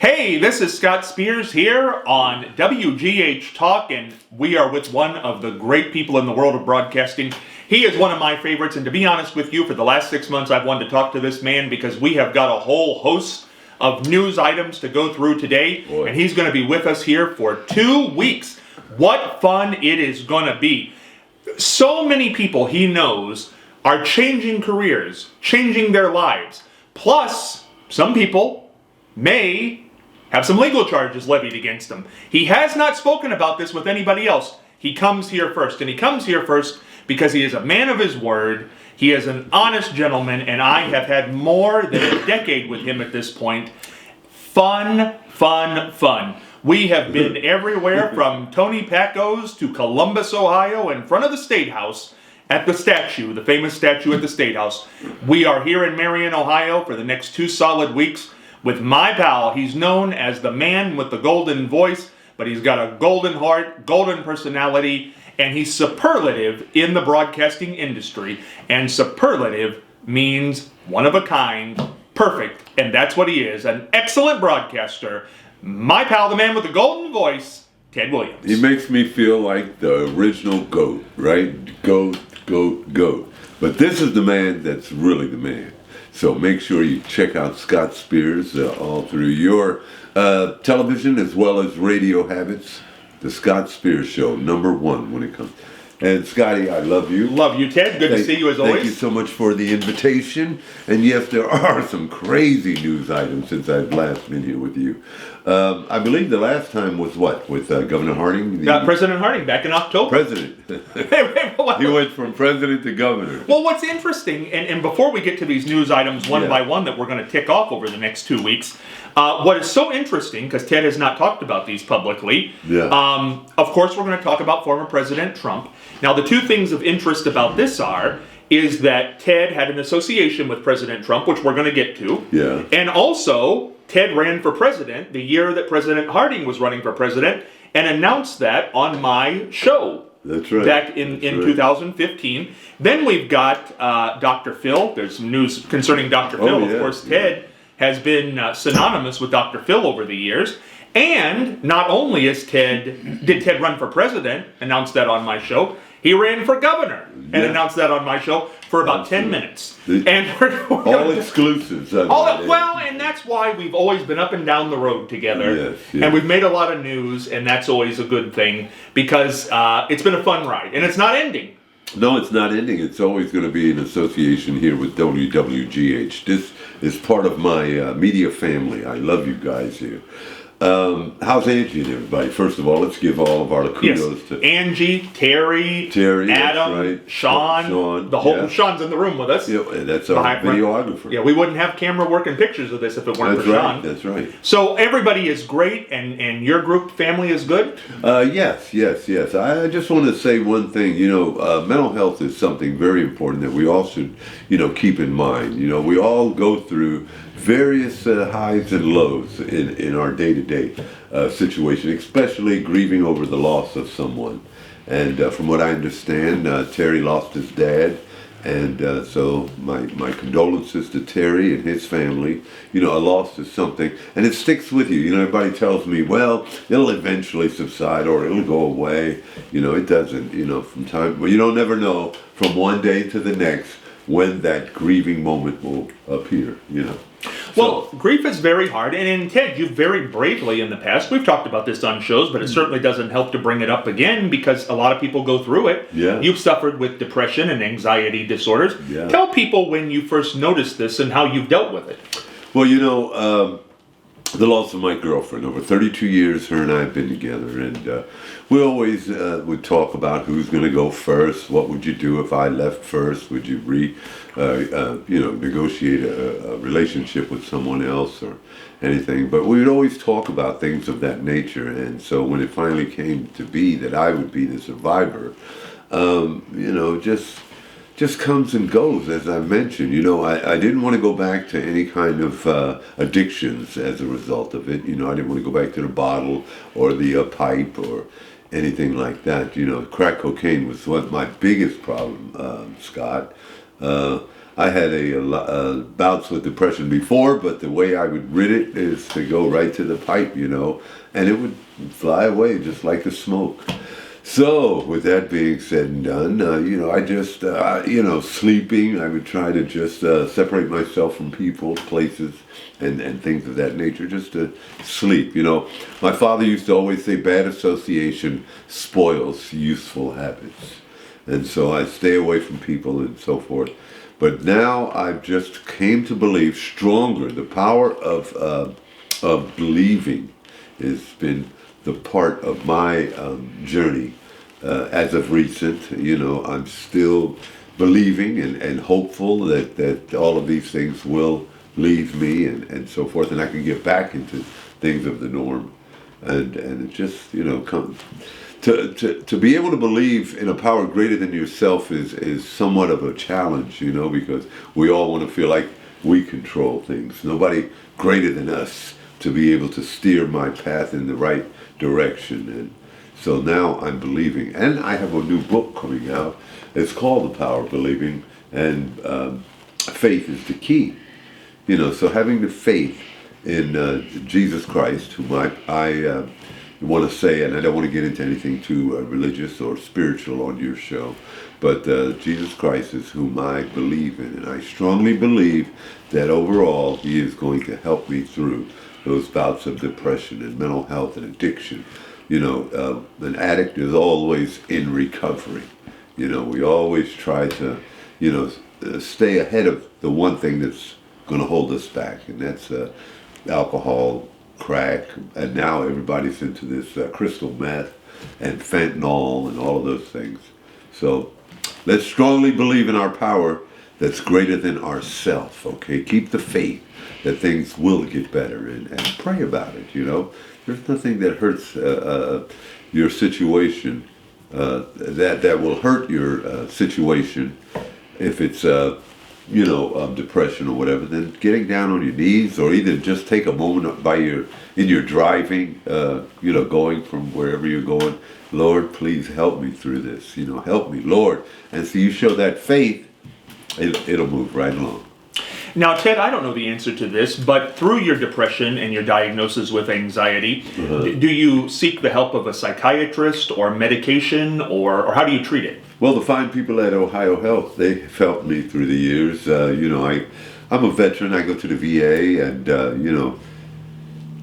Hey, this is Scott Spears here on WGH Talk, and we are with one of the great people in the world of broadcasting. He is one of my favorites, and to be honest with you, for the last 6 months I've wanted to talk to this man because we have got a whole host of news items to go through today, and he's going to be with us here for 2 weeks. What fun it is going to be. So many people he knows are changing careers, changing their lives. Plus, some people may have some legal charges levied against them. He has not spoken about this with anybody else. He comes here first, and he comes here first because he is a man of his word. He is an honest gentleman, and I have had more than a decade with him at this point. Fun. We have been everywhere from Tony Packo's to Columbus, Ohio, in front of the State House at the statue, the famous statue at the State House. We are here in Marion, Ohio for the next 2 solid weeks with my pal. He's known as the man with the golden voice, but he's got a golden heart, golden personality, and he's superlative in the broadcasting industry. And superlative means one of a kind, perfect, and that's what he is, an excellent broadcaster. My pal, the man with the golden voice, Ted Williams. He makes me feel like the original GOAT, right? GOAT. But this is the man that's really the man. So make sure you check out Scott Spears all through your television as well as radio habits. The Scott Spears Show, #1 when it comes. And Scotty, I love you. Love you, Ted. Good to see you as always. Thank you so much for the invitation. And yes, there are some crazy news items since I've last been here with you. I believe the last time was what? With Governor Harding? President Harding, back in October. President. He went from president to governor. Well, what's interesting, and before we get to these news items one by one that we're going to tick off over the next 2 weeks, what is so interesting, because Ted has not talked about these publicly, of course we're going to talk about former President Trump. Now, the 2 things of interest about this is that Ted had an association with President Trump, which we're going to get to. Yeah. And also, Ted ran for president the year that President Harding was running for president and announced that on my show. That's right. Back in 2015. Then we've got Dr. Phil. There's some news concerning Dr. Phil. Of course, Ted has been synonymous with Dr. Phil over the years. And not only did Ted run for president, announced that on my show, he ran for governor and announced that on my show for about 10 minutes. And we're all exclusives. And that's why we've always been up and down the road together. Yes. And we've made a lot of news, and that's always a good thing because it's been a fun ride, and it's not ending. No, it's not ending. It's always going to be an association here with WWGH. This is part of my media family. I love you guys here. How's Angie and everybody? First of all, let's give all of our kudos to Angie, Terry, Adam, right. Sean, the whole Sean's in the room with us. Yeah, that's our videographer. Yeah, we wouldn't have camera working pictures of this if it weren't for Sean. That's right. So everybody is great, and your group family is good? Yes. I just want to say one thing. Mental health is something very important that we all should, keep in mind. We all go through various highs and lows in our day-to-day situation, especially grieving over the loss of someone. And from what I understand, Terry lost his dad, and so my condolences to Terry and his family. A loss is something, and it sticks with you. Everybody tells me, well, it'll eventually subside or it'll go away. It doesn't. From time, but you don't never know from one day to the next when that grieving moment will appear. Well, grief is very hard, and Ted, you've very bravely in the past, we've talked about this on shows, but it certainly doesn't help to bring it up again because a lot of people go through it. Yeah. You've suffered with depression and anxiety disorders. Yeah. Tell people when you first noticed this and how you've dealt with it. Well, the loss of my girlfriend. Over 32 years, her and I have been together, and we always would talk about who's going to go first. What would you do if I left first? Would you negotiate a relationship with someone else or anything? But we would always talk about things of that nature. And so when it finally came to be that I would be the survivor, just comes and goes, as I mentioned. I didn't want to go back to any kind of addictions as a result of it. I didn't want to go back to the bottle or the pipe or anything like that. Crack cocaine was my biggest problem, Scott. I had bouts with depression before, but the way I would rid it is to go right to the pipe, and it would fly away just like the smoke. So, with that being said and done, I just, sleeping, I would try to just separate myself from people, places, and things of that nature, just to sleep. My father used to always say bad association spoils useful habits. And so I stay away from people and so forth. But now I've just came to believe stronger. The power of believing has been the part of my journey. As of recent, I'm still believing and hopeful that all of these things will leave me and so forth, and I can get back into things of the norm. And it just, come to be able to believe in a power greater than yourself is somewhat of a challenge, because we all want to feel like we control things. Nobody greater than us to be able to steer my path in the right direction. And so now I'm believing, and I have a new book coming out. It's called The Power of Believing, and faith is the key. So having the faith in Jesus Christ, whom I want to say, and I don't want to get into anything too religious or spiritual on your show, but Jesus Christ is whom I believe in, and I strongly believe that overall He is going to help me through those bouts of depression and mental health and addiction. An addict is always in recovery. We always try to, stay ahead of the one thing that's going to hold us back, and that's alcohol, crack, and now everybody's into this crystal meth and fentanyl and all of those things. So let's strongly believe in our power that's greater than ourself, okay? Keep the faith that things will get better, and pray about it, There's nothing that hurts your situation, that will hurt your situation if it's, depression or whatever, then getting down on your knees, or either just take a moment in your driving, going from wherever you're going. Lord, please help me through this, help me, Lord. And so you show that faith, it'll move right along. Now, Ted, I don't know the answer to this, but through your depression and your diagnosis with anxiety, do you seek the help of a psychiatrist or medication, or how do you treat it? Well, the fine people at Ohio Health, they've helped me through the years. I'm a veteran. I go to the VA, and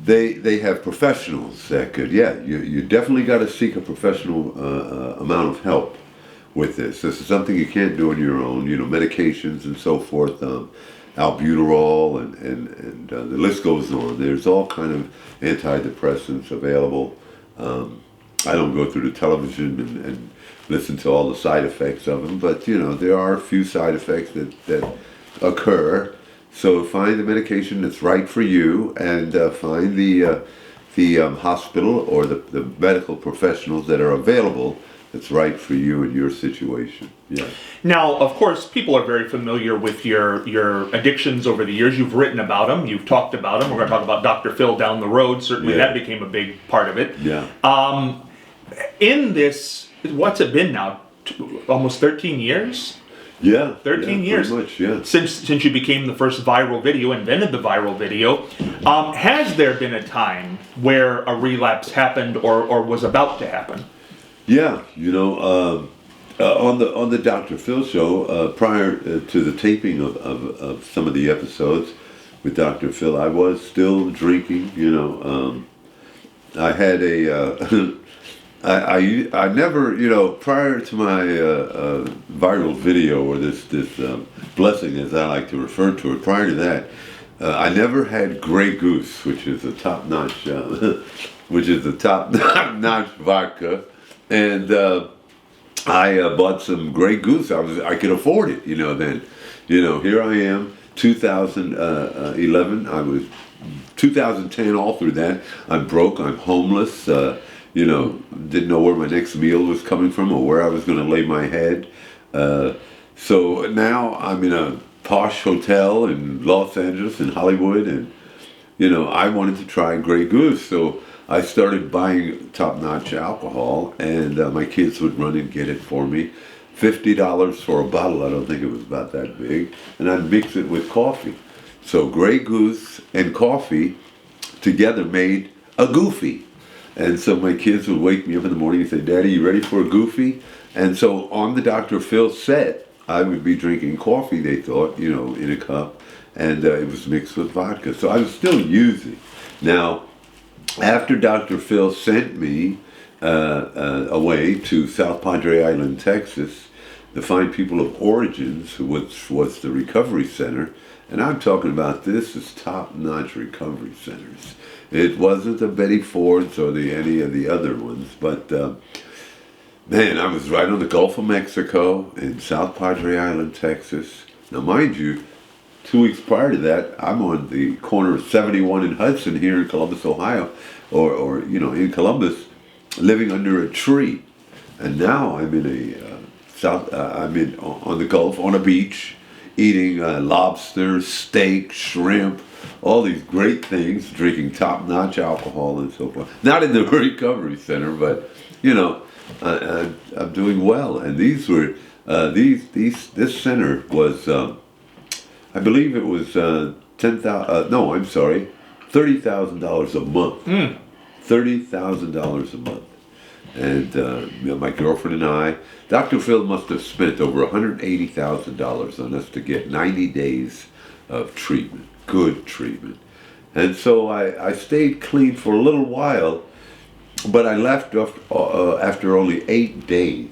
they have professionals that could. You definitely got to seek a professional amount of help with this. This is something you can't do on your own. Medications and so forth. Albuterol and the list goes on. There's all kind of antidepressants available. I don't go through the television and listen to all the side effects of them, but there are a few side effects that occur. So find the medication that's right for you, and find the hospital or the medical professionals that are available that's right for you and your situation. Yeah. Now, of course, people are very familiar with your addictions over the years. You've written about them. You've talked about them. We're going to talk about Dr. Phil down the road. Certainly that became a big part of it. Yeah. In this, what's it been now? Almost 13 years? Yeah. 13 years. Pretty much, yeah. Since you became the first viral video, invented the viral video. Has there been a time where a relapse happened or was about to happen? Yeah, on the Dr. Phil show, prior to the taping of some of the episodes with Dr. Phil, I was still drinking. I had I never, prior to my viral video, or this blessing as I like to refer to it, prior to that, I never had Grey Goose, which is a top-notch, vodka. And I bought some Grey Goose. I could afford it, then. Here I am, 2011. I was 2010, all through that. I'm broke. I'm homeless. Didn't know where my next meal was coming from or where I was going to lay my head. So now I'm in a posh hotel in Los Angeles, in Hollywood, and I wanted to try Grey Goose. So I started buying top-notch alcohol, and my kids would run and get it for me. $50 for a bottle. I don't think it was about that big. And I'd mix it with coffee. So Grey Goose and coffee together made a Goofy. And so my kids would wake me up in the morning and say, Daddy, you ready for a Goofy? And so on the Dr. Phil set, I would be drinking coffee, they thought, in a cup. And it was mixed with vodka. So I was still using. Now, after Dr. Phil sent me away to South Padre Island, Texas, the fine people of Origins, which was the recovery center, and I'm talking about this as top-notch recovery centers. It wasn't the Betty Fords or any of the other ones, but man, I was right on the Gulf of Mexico in South Padre Island, Texas. Now, mind you, 2 weeks prior to that, I'm on the corner of 71 and Hudson here in Columbus, Ohio, or in Columbus, living under a tree. And now I'm in on the Gulf on a beach, eating lobster, steak, shrimp, all these great things, drinking top-notch alcohol and so forth. Not in the recovery center, but I'm doing well. And these were this center was. I believe it was $30,000 a month. $30,000 a month. And my girlfriend and I, Dr. Phil must have spent over $180,000 on us to get 90 days of treatment, good treatment. And so I stayed clean for a little while, but I left after only 8 days.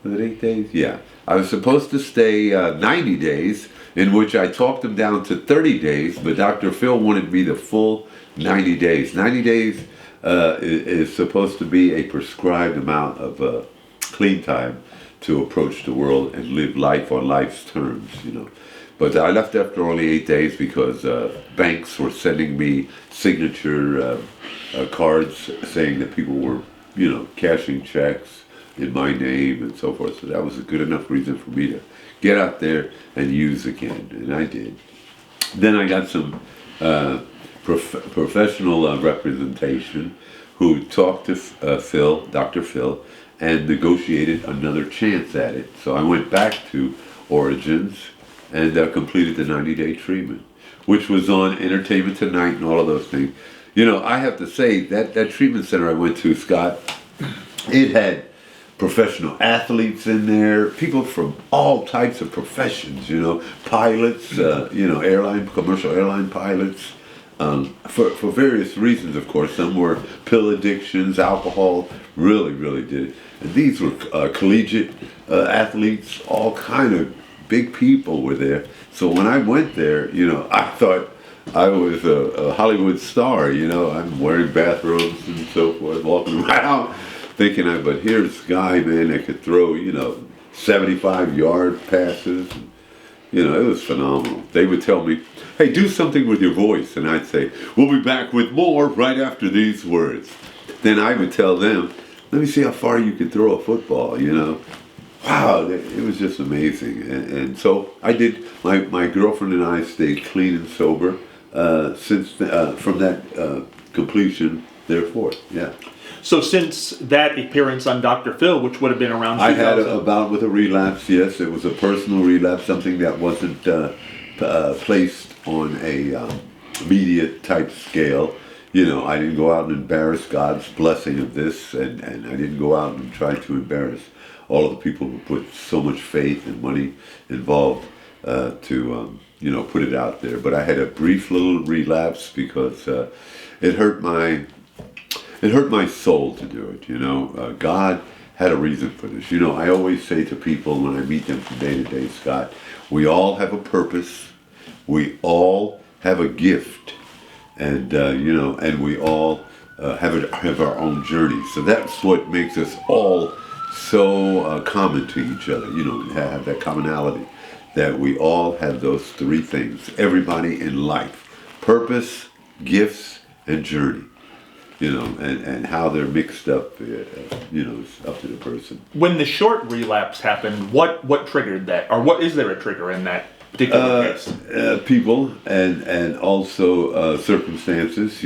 Was it 8 days? Yeah. I was supposed to stay 90 days, in which I talked him down to 30 days, but Dr. Phil wanted me the full 90 days. 90 days is supposed to be a prescribed amount of clean time to approach the world and live life on life's terms, But I left after only 8 days because banks were sending me signature cards saying that people were, cashing checks in my name and so forth. So that was a good enough reason for me to get out there and use again, and I did. Then I got some professional representation who talked to Phil, Dr. Phil, and negotiated another chance at it. So I went back to Origins and completed the 90-day treatment, which was on Entertainment Tonight and all of those things. I have to say that treatment center I went to, Scott, it had professional athletes in there, people from all types of professions, pilots, commercial airline pilots, for various reasons, of course. Some were pill addictions, alcohol, really did it. And these were collegiate athletes, all kind of big people were there. So when I went there, I thought I was a Hollywood star, I'm wearing bathrobes and so forth, walking around. Thinking, but here's this guy, man, that could throw, 75-yard passes. It was phenomenal. They would tell me, hey, do something with your voice. And I'd say, we'll be back with more right after these words. Then I would tell them, let me see how far you can throw a football, Wow, it was just amazing. And so I did, my girlfriend and I stayed clean and sober from that completion, therefore, yeah. So since that appearance on Dr. Phil, which would have been around 2000... I had a bout with a relapse, yes. It was a personal relapse, something that wasn't placed on a media type scale. I didn't go out and embarrass God's blessing of this, and I didn't go out and try to embarrass all of the people who put so much faith and money involved to put it out there. But I had a brief little relapse because it hurt my soul to do it, God had a reason for this. I always say to people when I meet them from day to day, Scott, we all have a purpose, we all have a gift, and and we all have our own journey. So that's what makes us all so common to each other, have that commonality, that we all have those three things, everybody in life: purpose, gifts, and journey. And how they're mixed up, it's up to the person. When the short relapse happened, what triggered that? Or is there a trigger in that particular case? People and also circumstances.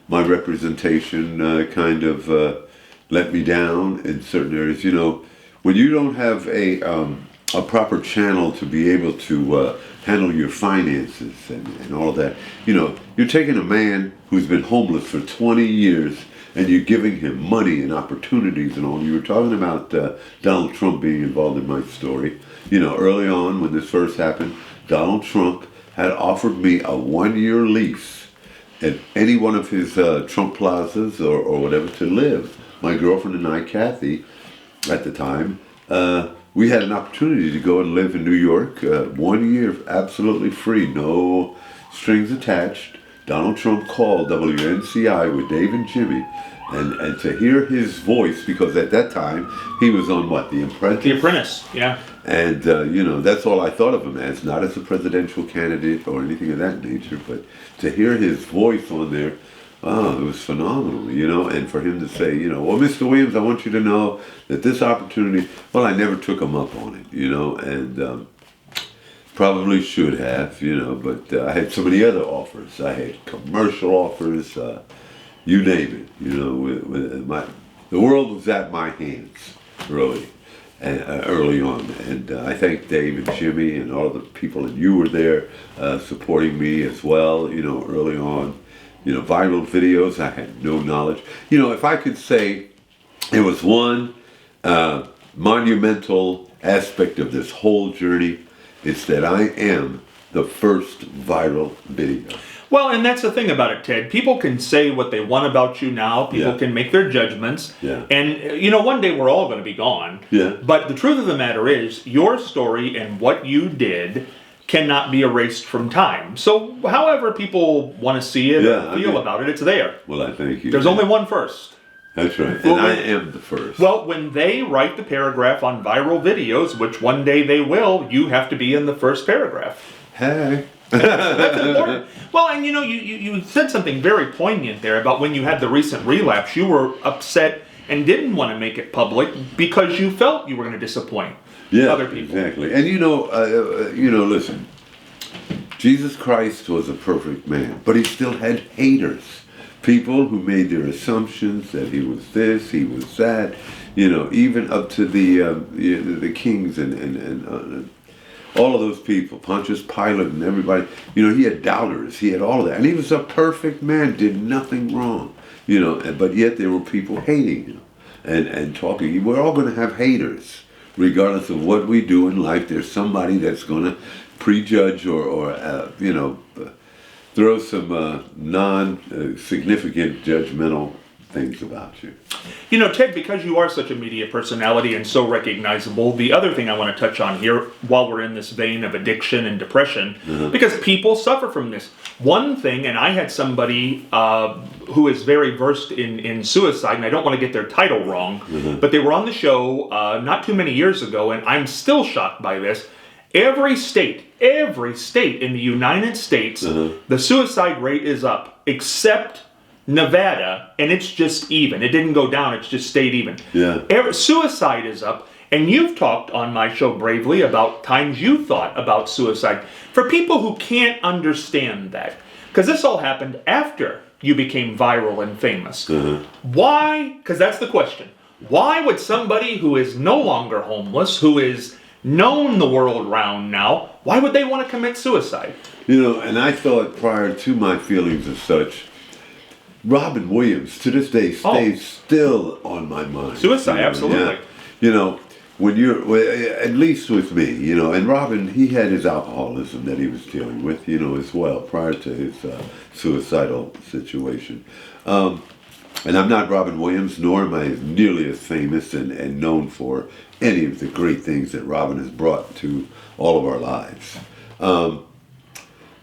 My representation kind of let me down in certain areas. when you don't have a proper channel to be able to handle your finances and all of that, you're taking a man who's been homeless for 20 years and you're giving him money and opportunities and all. You were talking about Donald Trump being involved in my story. Early on when this first happened, Donald Trump had offered me a 1-year lease at any one of his Trump plazas or whatever to live. My girlfriend and I, Kathy, at the time, we had an opportunity to go and live in New York, 1 year absolutely free, no strings attached. Donald Trump called WNCI with Dave and Jimmy, and to hear his voice, because at that time he was on what, The Apprentice? The Apprentice, yeah. And that's all I thought of him as, not as a presidential candidate or anything of that nature, but to hear his voice on there, it was phenomenal, and for him to say, well, Mr. Williams, I want you to know that this opportunity, well, I never took him up on it, and probably should have, but I had so many other offers. I had commercial offers, you name it, the world was at my hands, really, and early on, and I thank Dave and Jimmy and all the people, and you were there supporting me as well, early on. Viral videos, I had no knowledge. If I could say it was one monumental aspect of this whole journey, it's that I am the first viral video. Well, and that's the thing about it, Ted. People can say what they want about you now. People can make their judgments. Yeah. And, one day we're all going to be gone. Yeah. But the truth of the matter is, your story and what you did cannot be erased from time. So however people want to see it or feel about it, it's there. Well, I thank you. There's only one first. That's right. And I am the first. Well, when they write the paragraph on viral videos, which one day they will, you have to be in the first paragraph. Hey. That's important. Well, and you said something very poignant there about when you had the recent relapse. You were upset and didn't want to make it public because you felt you were going to disappoint other people. Exactly. And listen, Jesus Christ was a perfect man, but he still had haters. People who made their assumptions that he was this, he was that, even up to the kings and all of those people, Pontius Pilate and everybody. He had doubters, he had all of that. And he was a perfect man, did nothing wrong, but yet there were people hating him and talking. We're all going to have haters. Regardless of what we do in life, there's somebody that's going to prejudge or throw some non-significant judgmental things about you. Ted, because you are such a media personality and so recognizable, the other thing I want to touch on here, while we're in this vein of addiction and depression, because people suffer from this. One thing, and I had somebody who is very versed in suicide, and I don't want to get their title wrong, but they were on the show not too many years ago, and I'm still shocked by this. Every state in the United States, the suicide rate is up, except Nevada, and it's just even. It didn't go down, it's just stayed even. Yeah. Suicide is up, and you've talked on my show bravely about times you thought about suicide. For people who can't understand that, because this all happened after you became viral and famous. Why? Because that's the question. Why would somebody who is no longer homeless, who is known the world round now, why would they want to commit suicide? And I thought prior to my feelings as such, Robin Williams, to this day, stays still on my mind. Suicide, absolutely. Yeah. When at least with me, and Robin, he had his alcoholism that he was dealing with, as well, prior to his suicidal situation. And I'm not Robin Williams, nor am I nearly as famous and known for any of the great things that Robin has brought to all of our lives.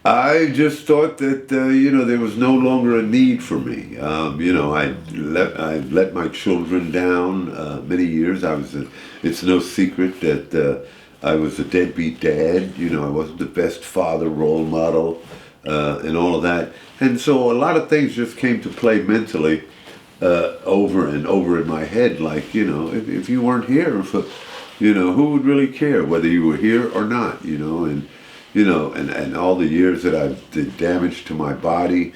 I just thought that there was no longer a need for me. I let my children down many years. It's no secret that I was a deadbeat dad. I wasn't the best father, role model, and all of that. And so a lot of things just came to play mentally over and over in my head. Like if you weren't here, who would really care whether you were here or not? And all the years that I did damage to my body,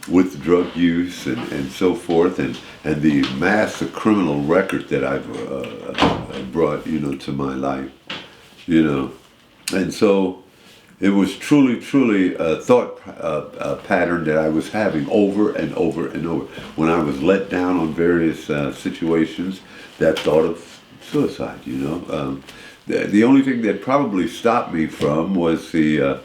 with drug use and so forth, and the massive criminal record that I've brought, to my life, and so it was truly a thought pattern that I was having over and over and over. When I was let down on various situations, that thought of suicide, the only thing that probably stopped me from was the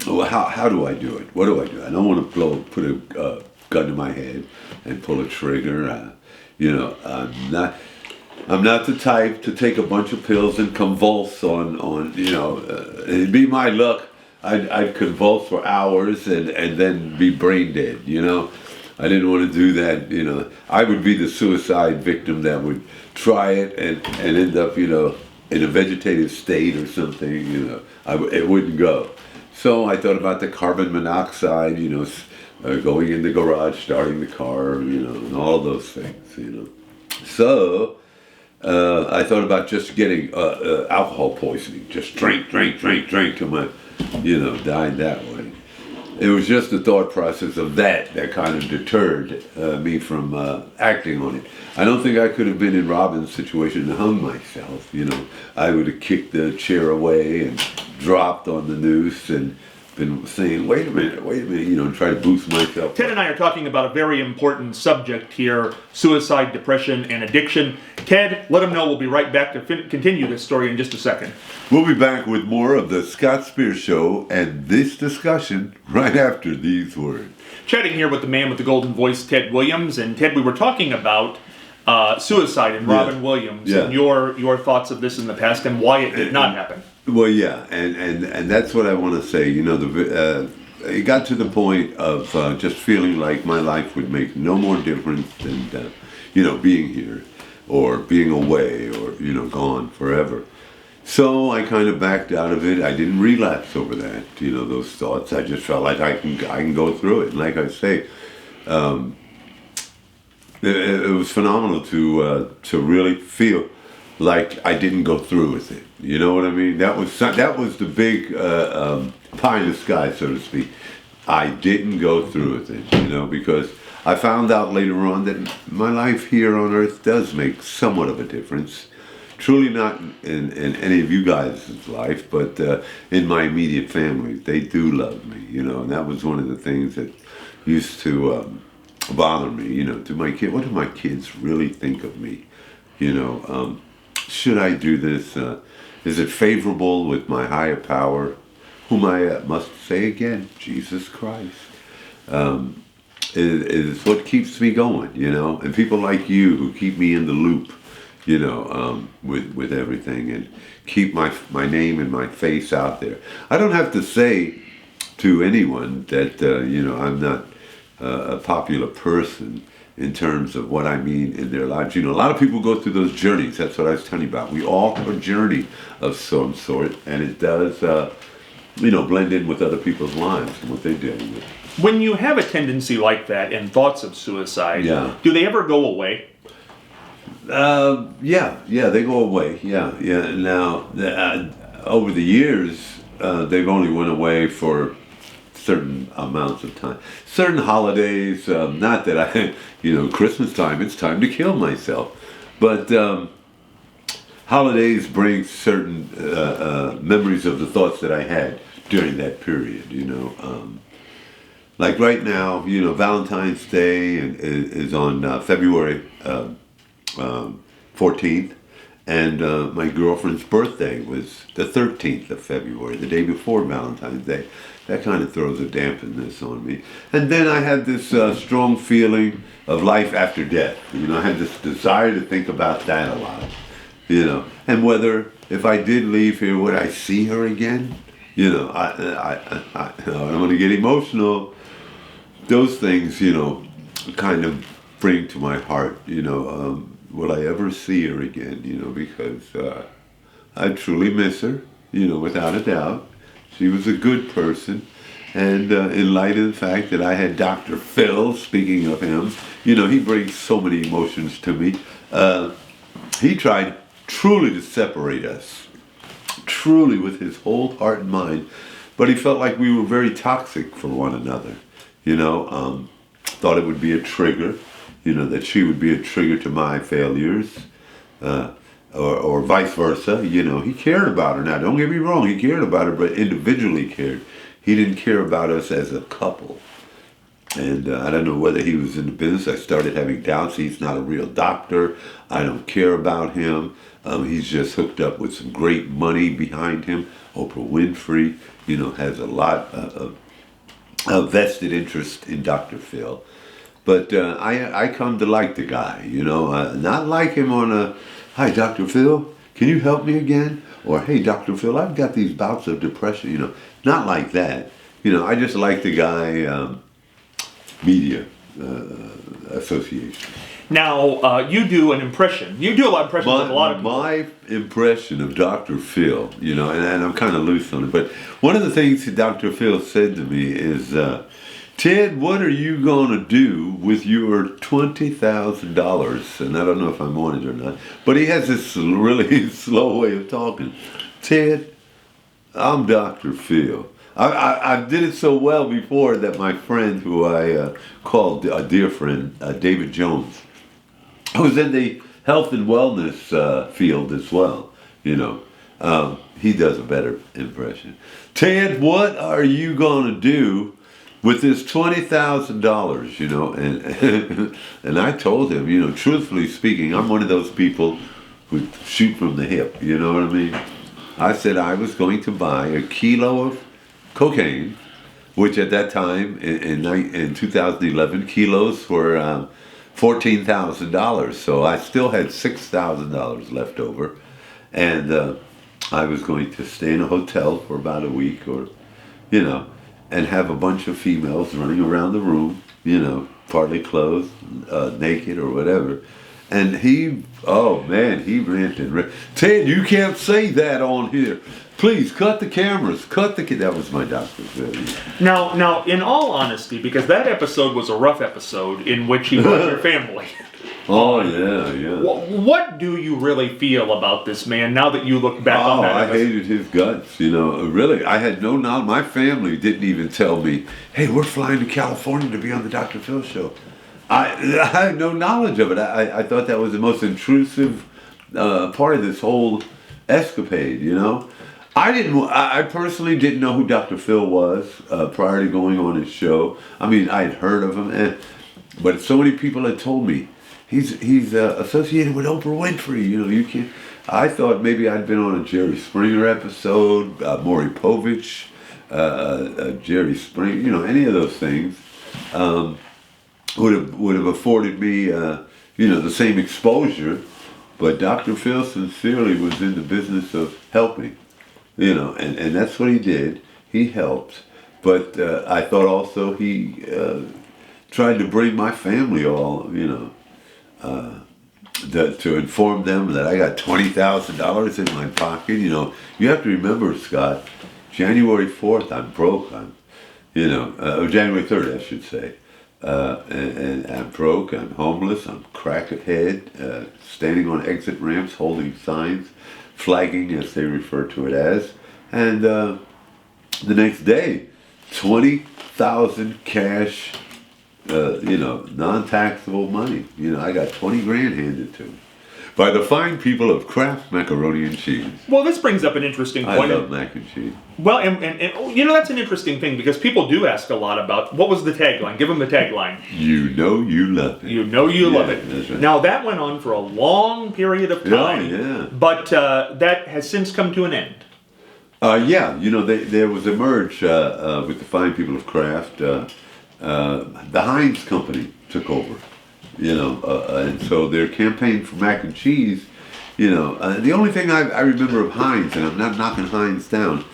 well, how do I do it? What do I do? I don't want to put a gun to my head and pull a trigger. I'm not the type to take a bunch of pills and convulse on it'd be my luck. I'd convulse for hours and then be brain dead. I didn't want to do that. I would be the suicide victim that would try it and end up in a vegetative state or something. It wouldn't go. So I thought about the carbon monoxide, going in the garage, starting the car, and all of those things, So I thought about just getting alcohol poisoning, just drink till my, died that way. It was just the thought process of that kind of deterred me from acting on it. I don't think I could have been in Robin's situation and hung myself. I would have kicked the chair away and dropped on the noose and been saying, wait a minute, and try to boost myself. Ted and I are talking about a very important subject here, suicide, depression, and addiction. Ted, let them know we'll be right back to continue this story in just a second. We'll be back with more of the Scott Spears Show and this discussion right after these words. Chatting here with the man with the golden voice, Ted Williams. And Ted, we were talking about suicide and Robin Williams and your thoughts of this in the past and why it did not happen. Well, yeah, and that's what I want to say. It got to the point of just feeling like my life would make no more difference than, being here or being away or, gone forever. So I kind of backed out of it. I didn't relapse over that, those thoughts. I just felt like I can go through it. And like I say, it was phenomenal to really feel like I didn't go through with it. You know what I mean? That was the big pie in the sky, so to speak. I didn't go through with it, because I found out later on that my life here on earth does make somewhat of a difference. Truly not in any of you guys' life, but in my immediate family. They do love me, and that was one of the things that used to bother me, do my kid, what do my kids really think of me? Should I do this? Is it favorable with my higher power, whom I must say again, Jesus Christ? Is what keeps me going, and people like you who keep me in the loop, with everything and keep my name and my face out there. I don't have to say to anyone that, I'm not a popular person in terms of what I mean in their lives. A lot of people go through those journeys. That's what I was telling you about. We all have a journey of some sort, and it does, blend in with other people's lives and what they're dealing with. When you have a tendency like that and thoughts of suicide, do they ever go away? Yeah, they go away. Yeah. Now, over the years, they've only went away for certain amounts of time. Certain holidays, not that I, Christmas time, it's time to kill myself. But holidays bring certain memories of the thoughts that I had during that period, Like right now, Valentine's Day is on February 14th. And my girlfriend's birthday was the 13th of February, the day before Valentine's Day. That kind of throws a dampness on me. And then I had this strong feeling of life after death. I had this desire to think about that a lot. And whether, if I did leave here, would I see her again? I don't want to get emotional. Those things, kind of bring to my heart, will I ever see her again, because I truly miss her, without a doubt. She was a good person, and in light of the fact that I had Dr. Phil, speaking of him, he brings so many emotions to me. He tried truly to separate us, truly with his whole heart and mind, but he felt like we were very toxic for one another. Thought it would be a trigger, that she would be a trigger to my failures, or vice versa. He cared about her. Now, don't get me wrong, he cared about her, but individually cared. He didn't care about us as a couple. And I don't know whether he was in the business. I started having doubts. He's not a real doctor. I don't care about him. He's just hooked up with some great money behind him. Oprah Winfrey, has a lot of vested interest in Dr. Phil. But I come to like the guy, not like him on a, "Hi, Dr. Phil, can you help me again?" Or, "Hey, Dr. Phil, I've got these bouts of depression," not like that. I just like the guy, media association. Now, you do an impression. You do a lot of impressions of a lot of people. My impression of Dr. Phil, and I'm kind of loose on it, but one of the things that Dr. Phil said to me is, "Ted, what are you going to do with your $20,000? And I don't know if I'm on it or not, but he has this really slow way of talking. "Ted, I'm Dr. Phil. I did it so well before that my friend, who I called a dear friend, David Jones, who's in the health and wellness field as well, he does a better impression. "Ted, what are you going to do with this $20,000, and I told him, truthfully speaking, I'm one of those people who shoot from the hip, you know what I mean? I said I was going to buy a kilo of cocaine, which at that time, in 2011, kilos were $14,000. So I still had $6,000 left over. And I was going to stay in a hotel for about a week and have a bunch of females running around the room, partly clothed, naked or whatever. And he ranted. "Ted, you can't say that on here. Please cut the cameras. That was my doctor's video." Now, in all honesty, because that episode was a rough episode in which he brought your family. Oh, yeah. What do you really feel about this man now that you look back on that episode? I hated his guts, Really, I had no knowledge. My family didn't even tell me, "Hey, we're flying to California to be on the Dr. Phil show." I had no knowledge of it. I thought that was the most intrusive part of this whole escapade, I personally didn't know who Dr. Phil was prior to going on his show. I mean, I had heard of him, but so many people had told me he's associated with Oprah Winfrey. You can't. I thought maybe I'd been on a Jerry Springer episode, Maury Povich, Jerry Springer, any of those things would have afforded me, the same exposure. But Dr. Phil sincerely was in the business of helping. And that's what he did. He helped. But I thought also he tried to bring my family all, to inform them that I got $20,000 in my pocket. You have to remember, Scott, January 4th, I'm broke. January 3rd, I should say. And I'm broke, I'm homeless, I'm crackhead, standing on exit ramps, holding signs, flagging as they refer to it as. And the next day, 20,000 cash, non-taxable money. I got 20 grand handed to me by the fine people of Kraft Macaroni and Cheese. Well, this brings up an interesting point. I love mac and cheese. Well, and that's an interesting thing because people do ask a lot about what was the tagline. Give them the tagline. You know you love it. You know you love it. That's right. Now that went on for a long period of time. Yeah. But that has since come to an end. There was a merge with the fine people of Kraft. The Heinz company took over. And so their campaign for mac and cheese, the only thing I remember of Heinz, and I'm not knocking Heinz down,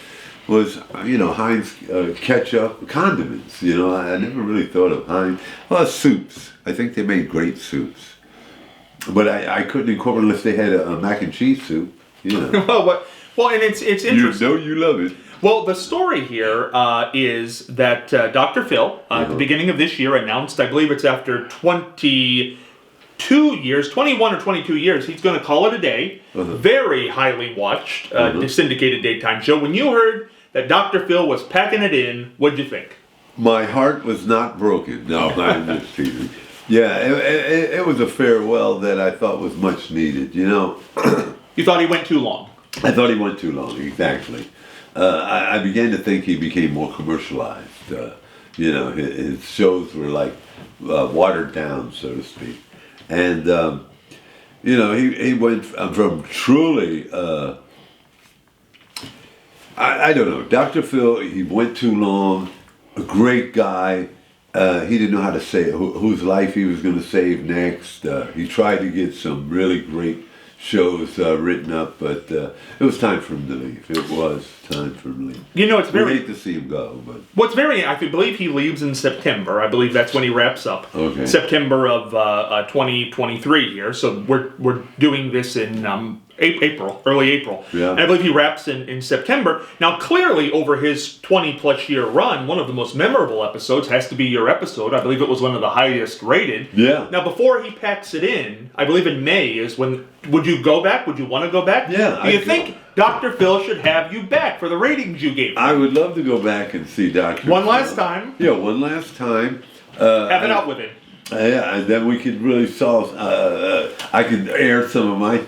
was, Heinz ketchup, condiments, I never really thought of Heinz. Well, soups. I think they made great soups. But I couldn't incorporate unless they had a mac and cheese soup, Well, and it's interesting. You know you love it. Well, the story here is that Dr. Phil, at the beginning of this year, announced, I believe it's after 21 or 22 years, he's going to call it a day. Very highly watched, syndicated daytime show. When you heard that Dr. Phil was packing it in, what'd you think? My heart was not broken. No, I'm just teasing. Yeah, it was a farewell that I thought was much needed. You know, You thought he went too long. I thought he went too long. Exactly. I began to think he became more commercialized. You know, his shows were like watered down, so to speak. And you know, he went from truly. I don't know, Dr. Phil. He went too long. A great guy. He didn't know how to say whose life he was going to save next. He tried to get some really great shows written up, but it was time for him to leave. It was time for him to leave. You know, it's We very. hate to see him go, but What's very, I believe he leaves in September. I believe that's when he wraps up. Okay. September of 2023 here. So we're doing this in April, early April. Yeah. And I believe he wraps in September. Now, clearly, over his 20-plus year run, one of the most memorable episodes has to be your episode. I believe it was one of the highest rated. Yeah. Now, before he packs it in, I believe in May is when. Would you go back? Would you want to go back? Yeah, Do you I'd think Dr. Phil should have you back for the ratings you gave him? I would love to go back and see Dr. One Phil. last time. Yeah, one last time. Have it out with him. Yeah, and then we could really solve. I could air some of my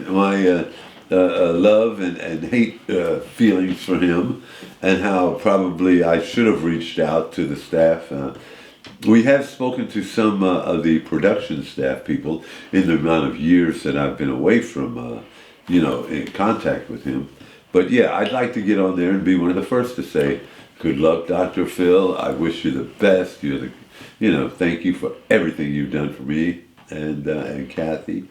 love and hate feelings for him, and how probably I should have reached out to the staff. We have spoken to some of the production staff people in the amount of years that I've been away from, in contact with him. But yeah, I'd like to get on there and be one of the first to say, "Good luck, Dr. Phil. I wish you the best. You're the, thank you for everything you've done for me and Kathy,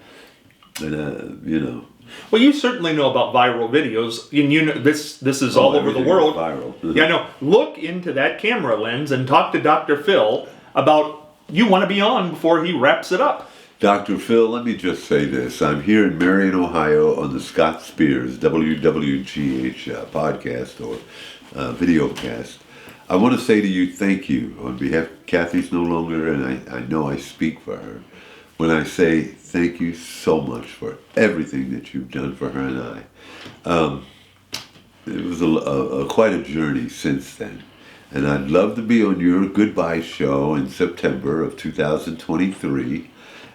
and Well, you certainly know about viral videos, and you know this is all over the everything world. is viral. Yeah, I know. Look into that camera lens and talk to Dr. Phil about you want to be on before he wraps it up. Dr. Phil, let me just say this. I'm here in Marion, Ohio on the Scott Spears WWGH podcast or videocast. I want to say to you thank you on behalf. Kathy's no longer, and I know I speak for her when I say thank you so much for everything that you've done for her and I. It was quite a journey since then. And I'd love to be on your goodbye show in September of 2023,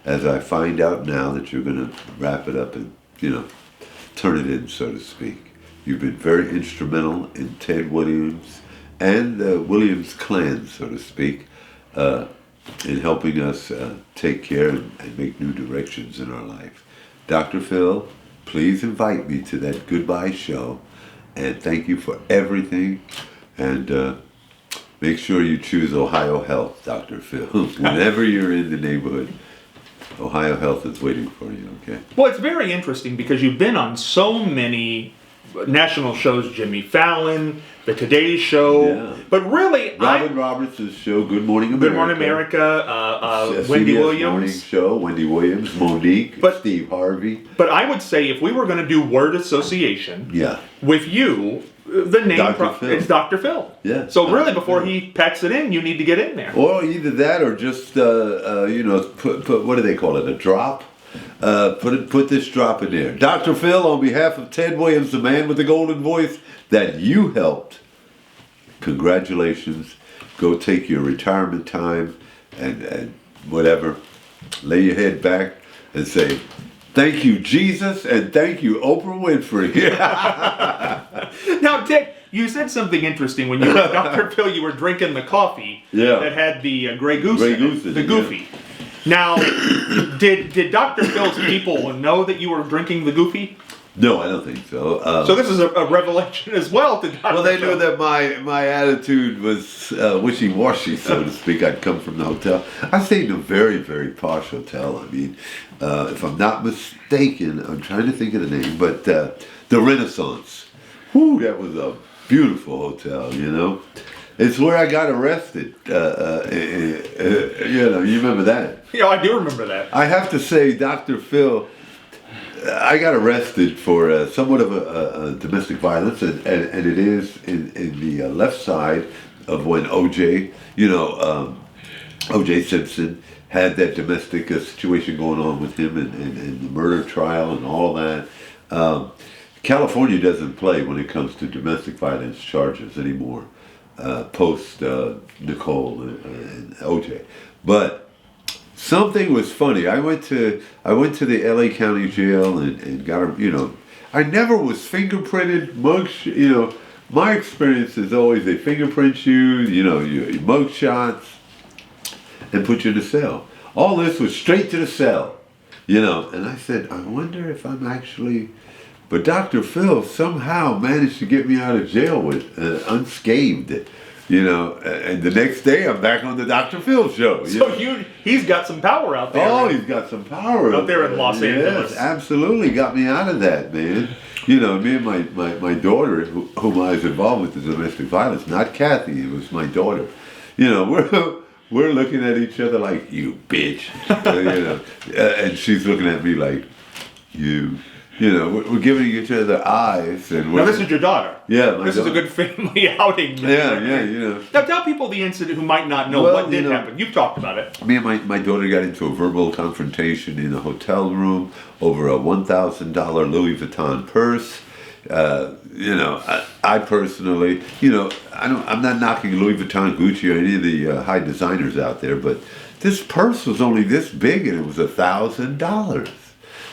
as I find out now that you're going to wrap it up and, turn it in, so to speak. You've been very instrumental in Ted Williams and the Williams clan, so to speak, in helping us take care and make new directions in our life. Dr. Phil, please invite me to that goodbye show, and thank you for everything. And make sure you choose Ohio Health, Dr. Phil. Whenever you're in the neighborhood, Ohio Health is waiting for you, okay? Well, it's very interesting because you've been on so many national shows, Jimmy Fallon, The Today Show, Yeah. but really, Robin Roberts' show, Good Morning America. Good Morning America, Wendy CBS Williams. Morning Show, Wendy Williams, Monique, But- Steve Harvey. But I would say if we were going to do word association Yeah. with you, the name Dr. Phil. it's Dr. Phil. Yeah. So really, Dr. before Phil. he packs it in, you need to get in there. Or either that, or just put what do they call it? A drop. Put this drop in there. Dr. Phil, on behalf of Ted Williams, the man with the golden voice that you helped. Congratulations. Go take your retirement time and whatever. Lay your head back and say, "Thank you, Jesus, and thank you, Oprah Winfrey." Now, Dick, you said something interesting when you were Dr. Phil. You were drinking the coffee Yeah. that had the Grey Goose, Grey in Goose it, in the it, Goofy. Now, did Dr. Phil's people know that you were drinking the Goofy? No, I don't think so. So this is a revelation as well to Dr. Well, they Phil. knew that my attitude was wishy-washy, so to speak. I'd come from the hotel. I stayed in a very, very posh hotel. I mean, if I'm not mistaken, I'm trying to think of the name, but the Renaissance. Whew, that was a beautiful hotel, It's where I got arrested. You remember that? Yeah, I do remember that. I have to say, Dr. Phil, I got arrested for somewhat of a domestic violence, and it is in the left side of when O.J. O.J. Simpson had that domestic situation going on with him and the murder trial and all that. California doesn't play when it comes to domestic violence charges anymore. post Nicole and OJ. But something was funny. I went to the LA County Jail and got a, I never was fingerprinted, my experience is always they fingerprint you, your mug shots, and put you in a cell. All this was straight to the cell, and I said, I wonder if I'm actually, but Dr. Phil somehow managed to get me out of jail with unscathed. And the next day I'm back on the Dr. Phil show. So he's got some power out there. Oh, he's got some power out there in Los Angeles. Yes, absolutely got me out of that, man. Me and my daughter, whom I was involved with the domestic violence, not Kathy, it was my daughter. We're looking at each other like, you bitch. And she's looking at me like, you. We're giving each other eyes. And now, this is your daughter. Yeah, this is a good family outing. Yeah. Now, tell people the incident who might not know what did happen. You've talked about it. Me and my daughter got into a verbal confrontation in a hotel room over a $1,000 Louis Vuitton purse. I personally, I'm not knocking Louis Vuitton, Gucci, or any of the high designers out there, but this purse was only this big and it was $1,000.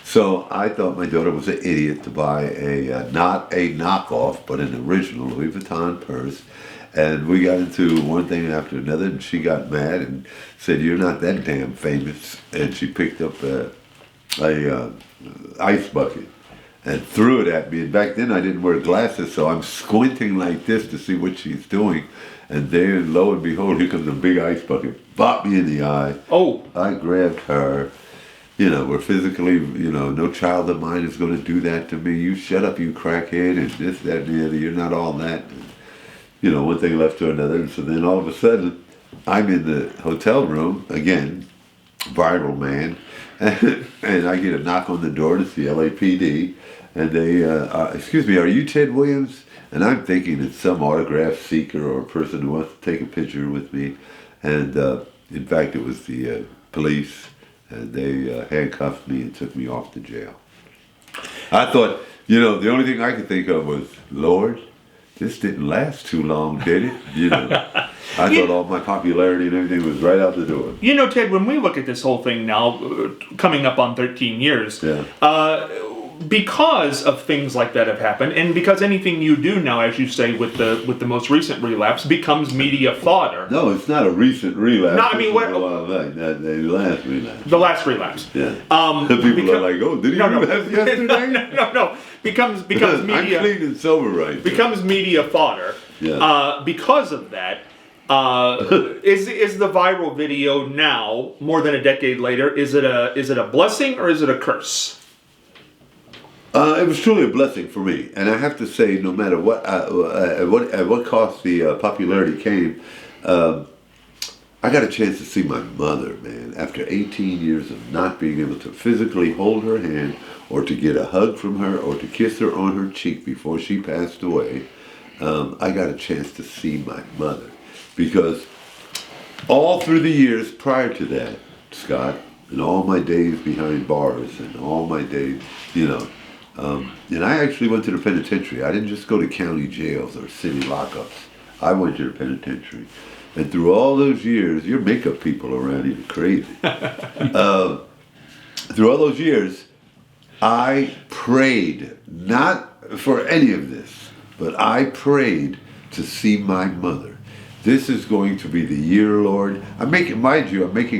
So I thought my daughter was an idiot to buy not a knockoff, but an original Louis Vuitton purse. And we got into one thing after another, and she got mad and said, "You're not that damn famous." And she picked up a ice bucket and threw it at me. And back then I didn't wear glasses, so I'm squinting like this to see what she's doing. And then, lo and behold, here comes a big ice bucket, bopped me in the eye. Oh! I grabbed her. We're physically, no child of mine is going to do that to me. You shut up, you crackhead, and this, that, and the other. You're not all that. And, one thing left to another. And so then all of a sudden, I'm in the hotel room, again, viral man, and I get a knock on the door. It's the LAPD. And they, excuse me, are you Ted Williams? And I'm thinking it's some autograph seeker or a person who wants to take a picture with me. And in fact, it was the police. And they handcuffed me and took me off to jail. I thought, the only thing I could think of was, Lord, this didn't last too long, did it? I thought all my popularity and everything was right out the door. Ted, when we look at this whole thing now, coming up on 13 years, because of things like that have happened, and because anything you do now, as you say, with the most recent relapse, becomes media fodder. No, it's not a recent relapse. No, I mean, the last relapse. The last relapse. Yeah. People are like, oh, did he relapse yesterday? No. Becomes media. I'm clean and sober right now. Becomes media fodder. Yeah. Because of that. Is the viral video now, more than a decade later, is it a blessing or is it a curse? It was truly a blessing for me, and I have to say, no matter at what cost the popularity came, I got a chance to see my mother, man. After 18 years of not being able to physically hold her hand, or to get a hug from her, or to kiss her on her cheek before she passed away, I got a chance to see my mother, because all through the years prior to that, Scott, and all my days behind bars, and all my days, and I actually went to the penitentiary. I didn't just go to county jails or city lockups. I went to the penitentiary. And through all those years, your makeup people around here are crazy. Through all those years, I prayed, not for any of this, but I prayed to see my mother. This is going to be the year, Lord. I'm making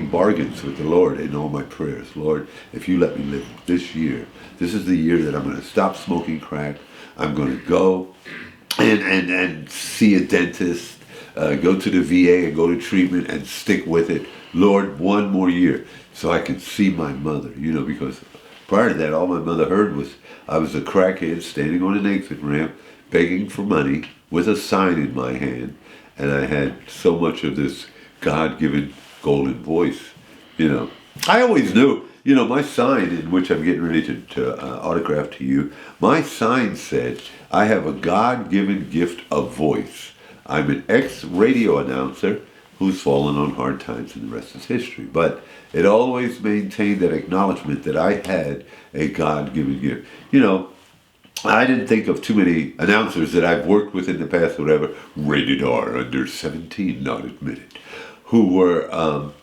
bargains with the Lord in all my prayers. Lord, if you let me live this year, this is the year that I'm going to stop smoking crack. I'm going to go and see a dentist, go to the VA and go to treatment and stick with it. Lord, one more year so I can see my mother, because prior to that, all my mother heard was I was a crackhead standing on an exit ramp begging for money with a sign in my hand. And I had so much of this God-given golden voice, I always knew, my sign, in which I'm getting ready to autograph to you, my sign said, I have a God-given gift of voice. I'm an ex-radio announcer who's fallen on hard times, and the rest is history. But it always maintained that acknowledgement that I had a God-given gift. I didn't think of too many announcers that I've worked with in the past, whatever, rated R, under 17, not admitted, who were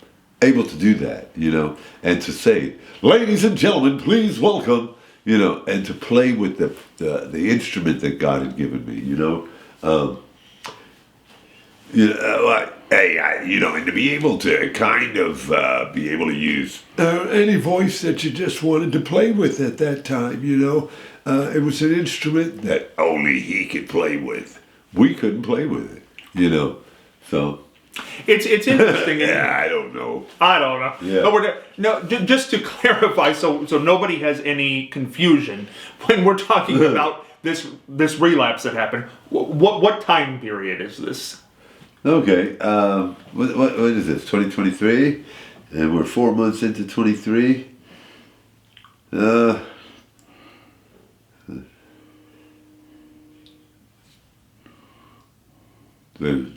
able to do that, and to say, ladies and gentlemen, please welcome, and to play with the instrument that God had given me, and to be able to kind of be able to use any voice that you just wanted to play with at that time, it was an instrument that only he could play with. We couldn't play with it, so. It's interesting. Yeah, I don't know. Yeah. No, just to clarify, so nobody has any confusion when we're talking about this relapse that happened. What time period is this? Okay, what is this? 2023, and we're 4 months into 23.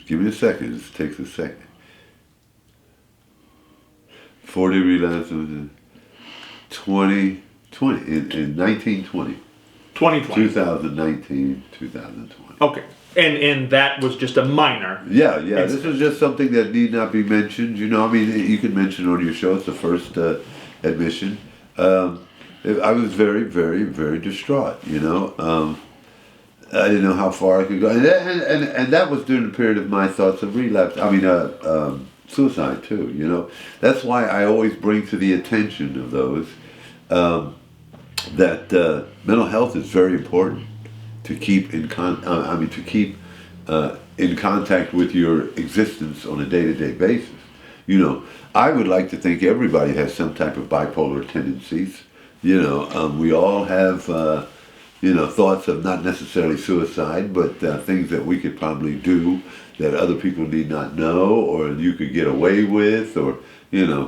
Give me a second. This takes a second. 40 relapse in 2020 in 1920. 2020. 2019, 2020. Okay. And that was just a minor. Yeah. This was just something that need not be mentioned. You can mention on your show. It's the first admission. I was very, very, very distraught. I didn't know how far I could go, and that was during the period of my thoughts of relapse. Suicide too. That's why I always bring to the attention of those that mental health is very important. To keep in contact with your existence on a day-to-day basis. I would like to think everybody has some type of bipolar tendencies. We all have, thoughts of not necessarily suicide, but things that we could probably do that other people need not know, or you could get away with, or,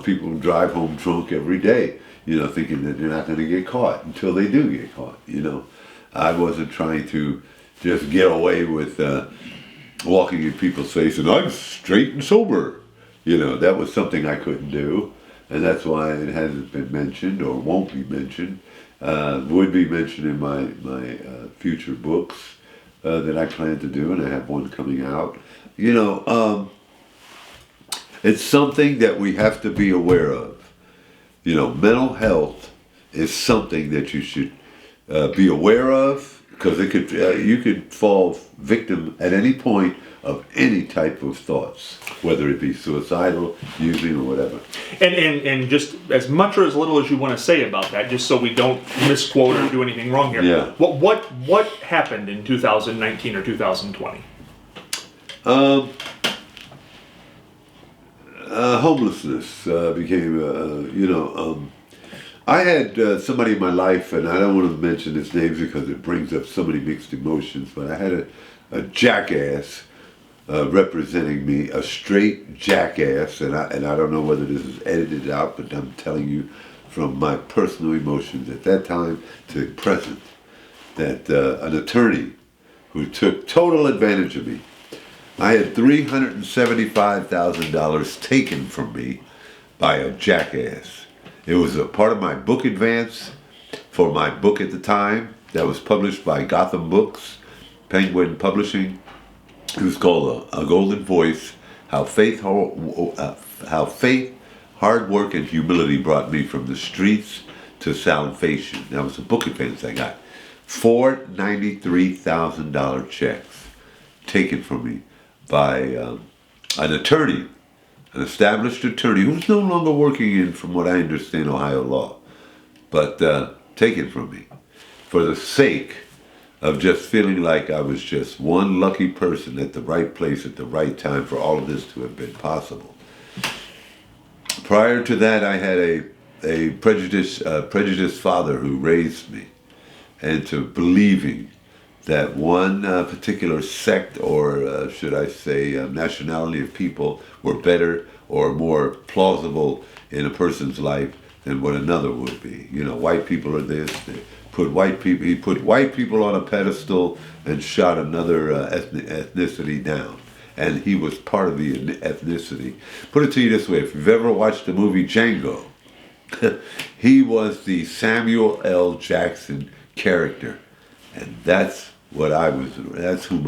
people drive home drunk every day, thinking that they're not going to get caught until they do get caught, I wasn't trying to just get away with walking in people's face and I'm straight and sober. That was something I couldn't do. And that's why it hasn't been mentioned or won't be mentioned. Would be mentioned in my future books that I plan to do, and I have one coming out. It's something that we have to be aware of. Mental health is something that you should be aware of, because you could fall victim at any point of any type of thoughts, whether it be suicidal, using, or whatever. And just as much or as little as you want to say about that, just so we don't misquote or do anything wrong here. Yeah. What happened in 2019 or 2020? Homelessness became, I had somebody in my life, and I don't want to mention his names because it brings up so many mixed emotions, but I had a jackass representing me, a straight jackass, and I don't know whether this is edited out, but I'm telling you from my personal emotions at that time to present, that an attorney who took total advantage of me. I had $375,000 taken from me by a jackass. It was a part of my book advance for my book at the time that was published by Gotham Books, Penguin Publishing. It was called A Golden Voice, How Faith, Hard Work, and Humility Brought Me from the Streets to Salvation. That was a book advance I got. 493,000 checks taken from me by an attorney, an established attorney who's no longer working in, from what I understand, Ohio law, but taken from me for the sake of just feeling like I was just one lucky person at the right place at the right time for all of this to have been possible. Prior to that, I had a prejudiced father who raised me, and to believing that one particular sect, or should I say nationality of people, were better or more plausible in a person's life than what another would be. White people are this. He put white people on a pedestal and shot another ethnicity down. And he was part of the ethnicity. Put it to you this way, if you've ever watched the movie Django, he was the Samuel L. Jackson character. And that's whom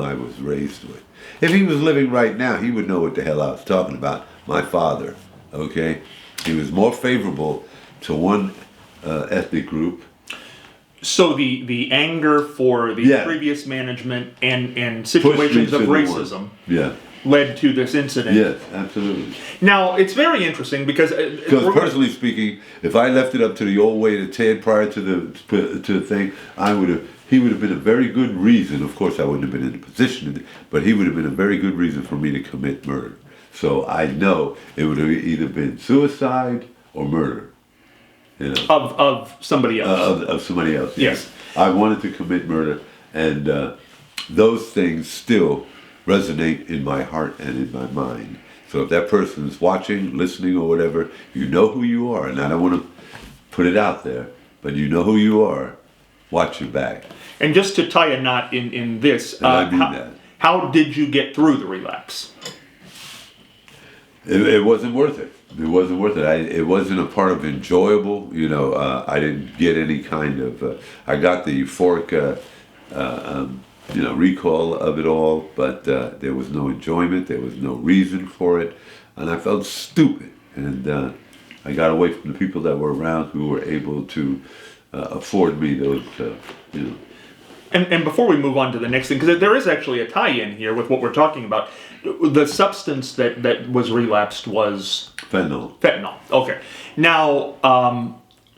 I was raised with. If he was living right now, he would know what the hell I was talking about. My father, okay? He was more favorable to one ethnic group. So the anger for the previous management and situations of racism led to this incident. Yes, absolutely. Now, it's very interesting because personally speaking, if I left it up to the old way to Ted prior to the thing, he would have been a very good reason. Of course, I wouldn't have been in a position, but he would have been a very good reason for me to commit murder. So I know it would have either been suicide or murder. You know, of somebody else. Of somebody else. Yes. I wanted to commit murder, and those things still resonate in my heart and in my mind. So if that person's watching, listening, or whatever, you know who you are. And I don't want to put it out there, but you know who you are. Watch your back. And just to tie a knot in this, I mean that. How did you get through the relapse? It wasn't worth it. It wasn't worth it. It wasn't a part of enjoyable. You know, I didn't get any kind of. I got the euphoric, recall of it all, but there was no enjoyment. There was no reason for it, and I felt stupid. And I got away from the people that were around who were able to afford me those. And before we move on to the next thing, because there is actually a tie-in here with what we're talking about, the substance that was relapsed was fentanyl. Okay. Now,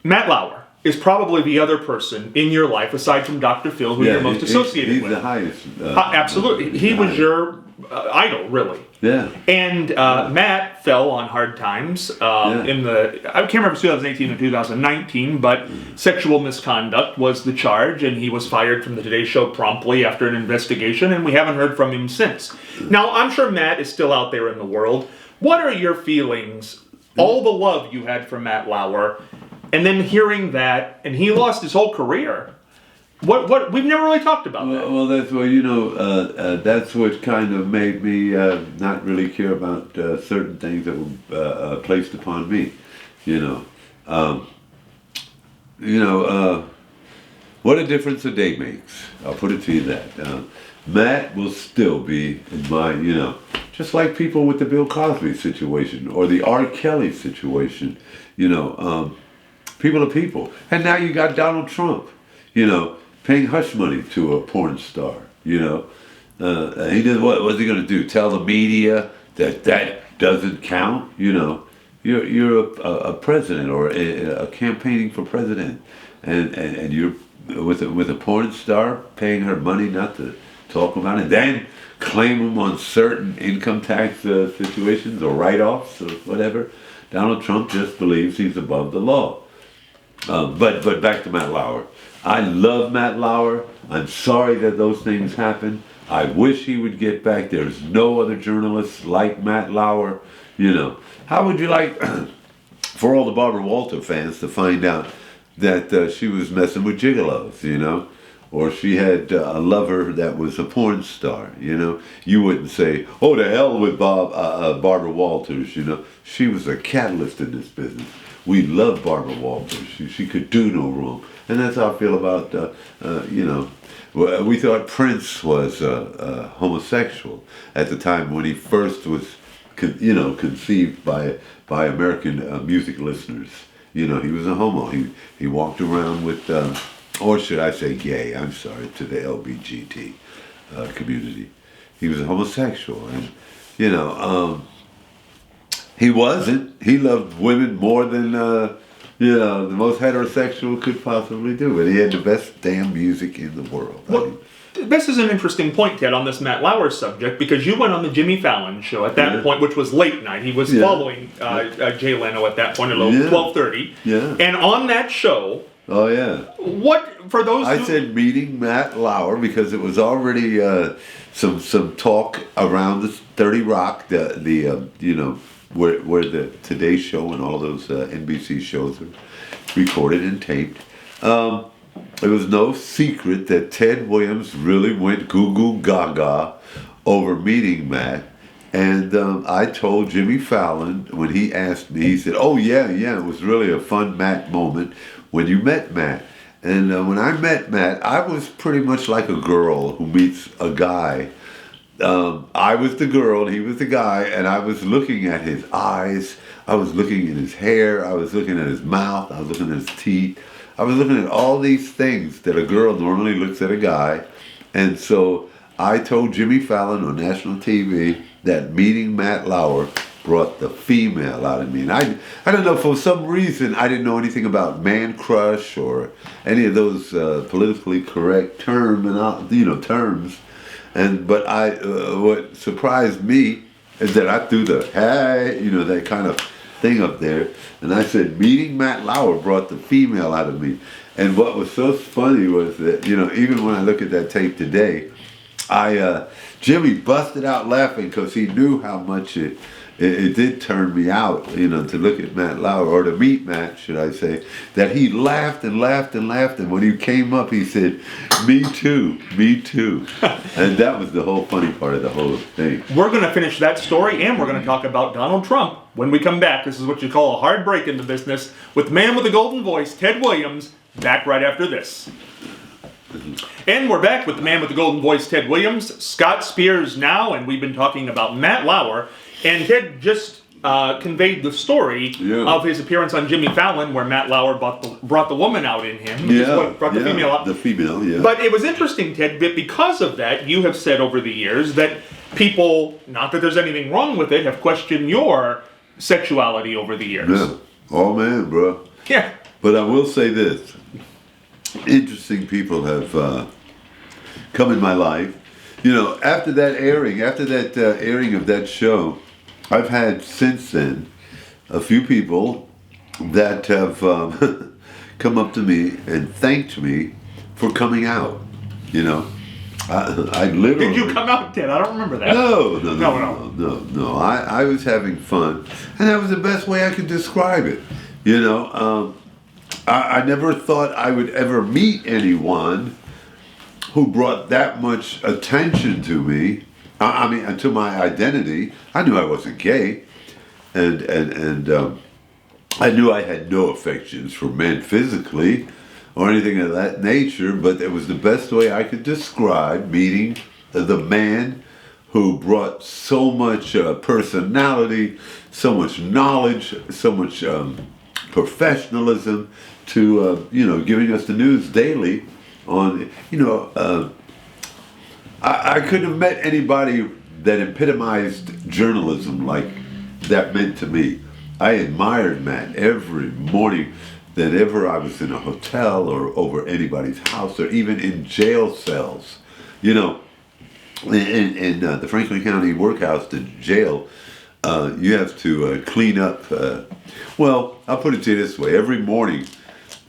Matt Lauer is probably the other person in your life, aside from Dr. Phil, who you're most associated with. He's the highest. Absolutely. He was your idol, really. Yeah. And Matt fell on hard times in I can't remember if it was 2018 or 2019, but sexual misconduct was the charge, and he was fired from the Today Show promptly after an investigation, and we haven't heard from him since. Now, I'm sure Matt is still out there in the world. What are your feelings, all the love you had for Matt Lauer, and then hearing that, and he lost his whole career? What we've never really talked about that. Well, that's what kind of made me not really care about certain things that were placed upon me. What a difference a day makes. I'll put it to you that. Matt will still be in my, just like people with the Bill Cosby situation or the R. Kelly situation. People are people, and now you got Donald Trump. Paying hush money to a porn star, he does what's he going to do? Tell the media that doesn't count? You're a president or a campaigning for president, and you're with a porn star paying her money not to talk about it, then claim them on certain income tax situations or write-offs or whatever. Donald Trump just believes he's above the law. But back to Matt Lauer. I love Matt Lauer. I'm sorry that those things happened. I wish he would get back. There's no other journalist like Matt Lauer. How would you like for all the Barbara Walter fans to find out that she was messing with gigolos, or she had a lover that was a porn star, You wouldn't say, oh, to hell with Barbara Walters, She was a catalyst in this business. We love Barbara Walters. She could do no wrong. And that's how I feel about, we thought Prince was homosexual at the time when he first was, conceived by American music listeners. He was a homo. He walked around with, or should I say gay, I'm sorry, to the LBGT community. He was a homosexual. And, he wasn't. He loved women more than, the most heterosexual could possibly do. And he had the best damn music in the world. Well, this is an interesting point, Ted, on this Matt Lauer subject, because you went on the Jimmy Fallon show at that point, which was late night. He was following Jay Leno at that point at 12:30. Yeah. And on that show... Oh, yeah. What, for those I said meeting Matt Lauer because it was already some talk around the 30 Rock, where the Today Show and all those NBC shows are recorded and taped. It was no secret that Ted Williams really went goo goo gaga over meeting Matt. And I told Jimmy Fallon when he asked me, he said, oh, yeah, it was really a fun Matt moment when you met Matt. And when I met Matt, I was pretty much like a girl who meets a guy. I was the girl, he was the guy, and I was looking at his eyes, I was looking at his hair, I was looking at his mouth, I was looking at his teeth, I was looking at all these things that a girl normally looks at a guy. And so I told Jimmy Fallon on national TV that meeting Matt Lauer brought the female out of me. And I don't know, for some reason, I didn't know anything about man crush or any of those politically correct terms. But what surprised me is that I threw the hey, that kind of thing up there, and I said meeting Matt Lauer brought the female out of me. And what was so funny was that even when I look at that tape today, Jimmy busted out laughing because he knew how much it did turn me out, to look at Matt Lauer, or to meet Matt, should I say, that he laughed and laughed and laughed, and when he came up, he said, me too. And that was the whole funny part of the whole thing. We're going to finish that story, and we're going to talk about Donald Trump when we come back. This is what you call a hard break in the business with man with the golden voice, Ted Williams, back right after this. And we're back with the man with the golden voice, Ted Williams, Scott Spears now, and we've been talking about Matt Lauer. And Ted just conveyed the story of his appearance on Jimmy Fallon, where Matt Lauer brought the woman out in him. Brought the female out. The female, yeah. But it was interesting, Ted, that because of that, you have said over the years that people, not that there's anything wrong with it, have questioned your sexuality over the years. Yeah. Oh, man, bro. Yeah. But I will say this. Interesting people have come in my life. After that airing of that show, I've had since then a few people that have come up to me and thanked me for coming out. I literally... Did you come out, Ted? I don't remember that. No. I was having fun, and that was the best way I could describe it. I never thought I would ever meet anyone who brought that much attention to me. To my identity. I knew I wasn't gay, and I knew I had no affections for men physically or anything of that nature. But it was the best way I could describe meeting the man who brought so much personality, so much knowledge, so much professionalism to giving us the news daily on I couldn't have met anybody that epitomized journalism like that meant to me. I admired Matt every morning that ever I was in a hotel or over anybody's house or even in jail cells. In the Franklin County Workhouse, the jail, you have to clean up. Well, I'll put it to you this way. Every morning,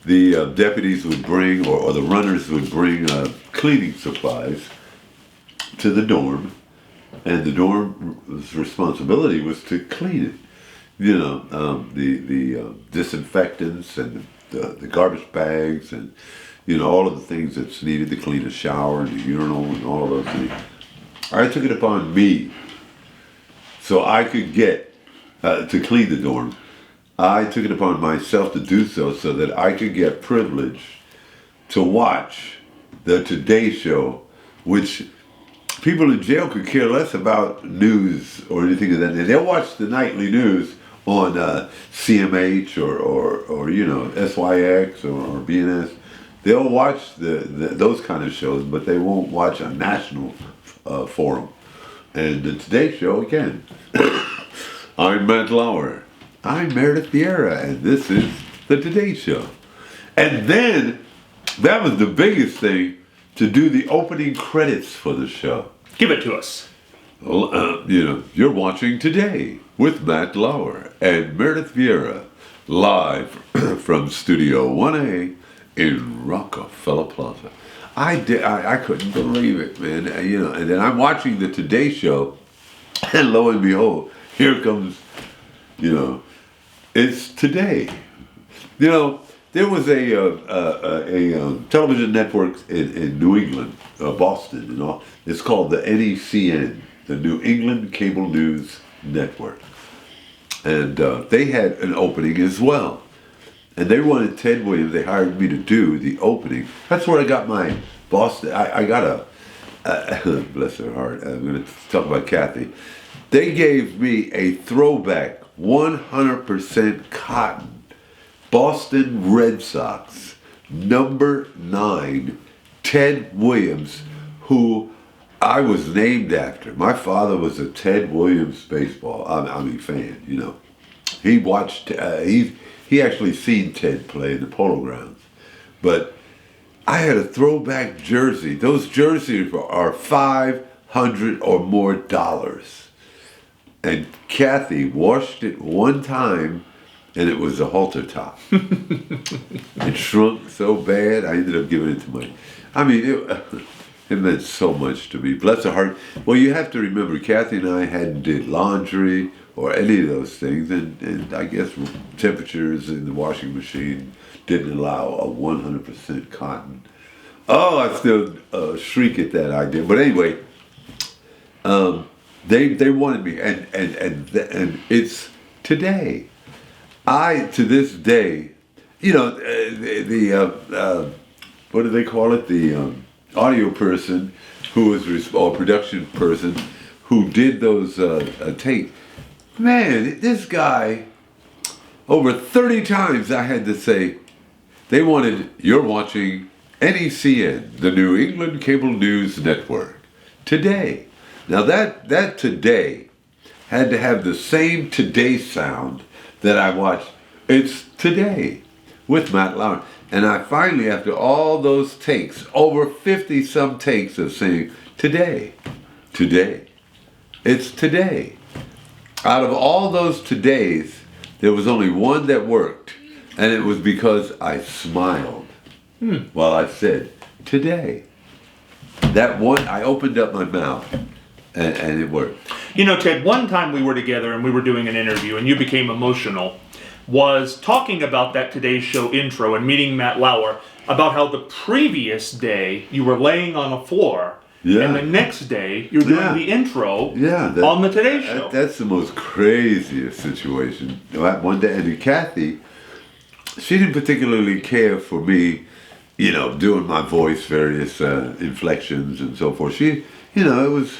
the deputies would bring, or the runners would bring cleaning supplies to the dorm, and the dorm's responsibility was to clean it. The disinfectants and the garbage bags and all of the things that's needed to clean a shower and the urinal and all of those things. I took it upon me so I could get to clean the dorm. I took it upon myself to do so that I could get privilege to watch the Today Show, which people in jail could care less about news or anything of that nature. They'll watch the nightly news on CMH or SYX or BNS. They'll watch those kind of shows, but they won't watch a national forum. And the Today Show, again, I'm Matt Lauer. I'm Meredith Vieira, and this is the Today Show. And then, that was the biggest thing, to do the opening credits for the show. Give it to us. Well, you're watching Today with Matt Lauer and Meredith Vieira, live from Studio 1A in Rockefeller Plaza. I couldn't believe it, man. And then I'm watching the Today Show, and lo and behold, here comes, it's Today. There was a television network in New England, Boston, It's called the NECN, the New England Cable News Network. And they had an opening as well. and they wanted Ted Williams. They hired me to do the opening. That's where I got my Boston. I got bless her heart. I'm going to talk about Kathy. They gave me a throwback, 100% cotton, Boston Red Sox, number 9, Ted Williams, who I was named after. My father was a Ted Williams baseball, fan, you know. He watched, he actually seen Ted play in the Polo Grounds. But I had a throwback jersey. Those jerseys are $500 or more dollars. And Kathy washed it one time, and it was a halter top. It shrunk so bad, I ended up giving it to it meant so much to me. Bless her heart. Well, you have to remember, Kathy and I hadn't did laundry or any of those things, and I guess temperatures in the washing machine didn't allow a 100% cotton. Oh, I still shriek at that idea. But anyway, they wanted me, and it's today. To this day, you know, what do they call it? The audio person who was, or production person who did those tape. Man, this guy, over 30 times I had to say, they wanted, you're watching NECN, the New England Cable News Network, today. Now that today had to have the same today sound that I watched. It's Today with Matt Lauer. And I finally, after all those takes, over 50 some takes of saying, today, it's today. Out of all those todays, there was only one that worked. And it was because I smiled while I said, today. That one, I opened up my mouth and it worked. You know, Ted, one time we were together and we were doing an interview and you became emotional, was talking about that Today Show intro and meeting Matt Lauer, about how the previous day you were laying on a floor, and the next day you're doing the intro on the Today Show. That's the most craziest situation. One day, and Kathy, she didn't particularly care for me, you know, doing my voice, various inflections and so forth. She, you know, it was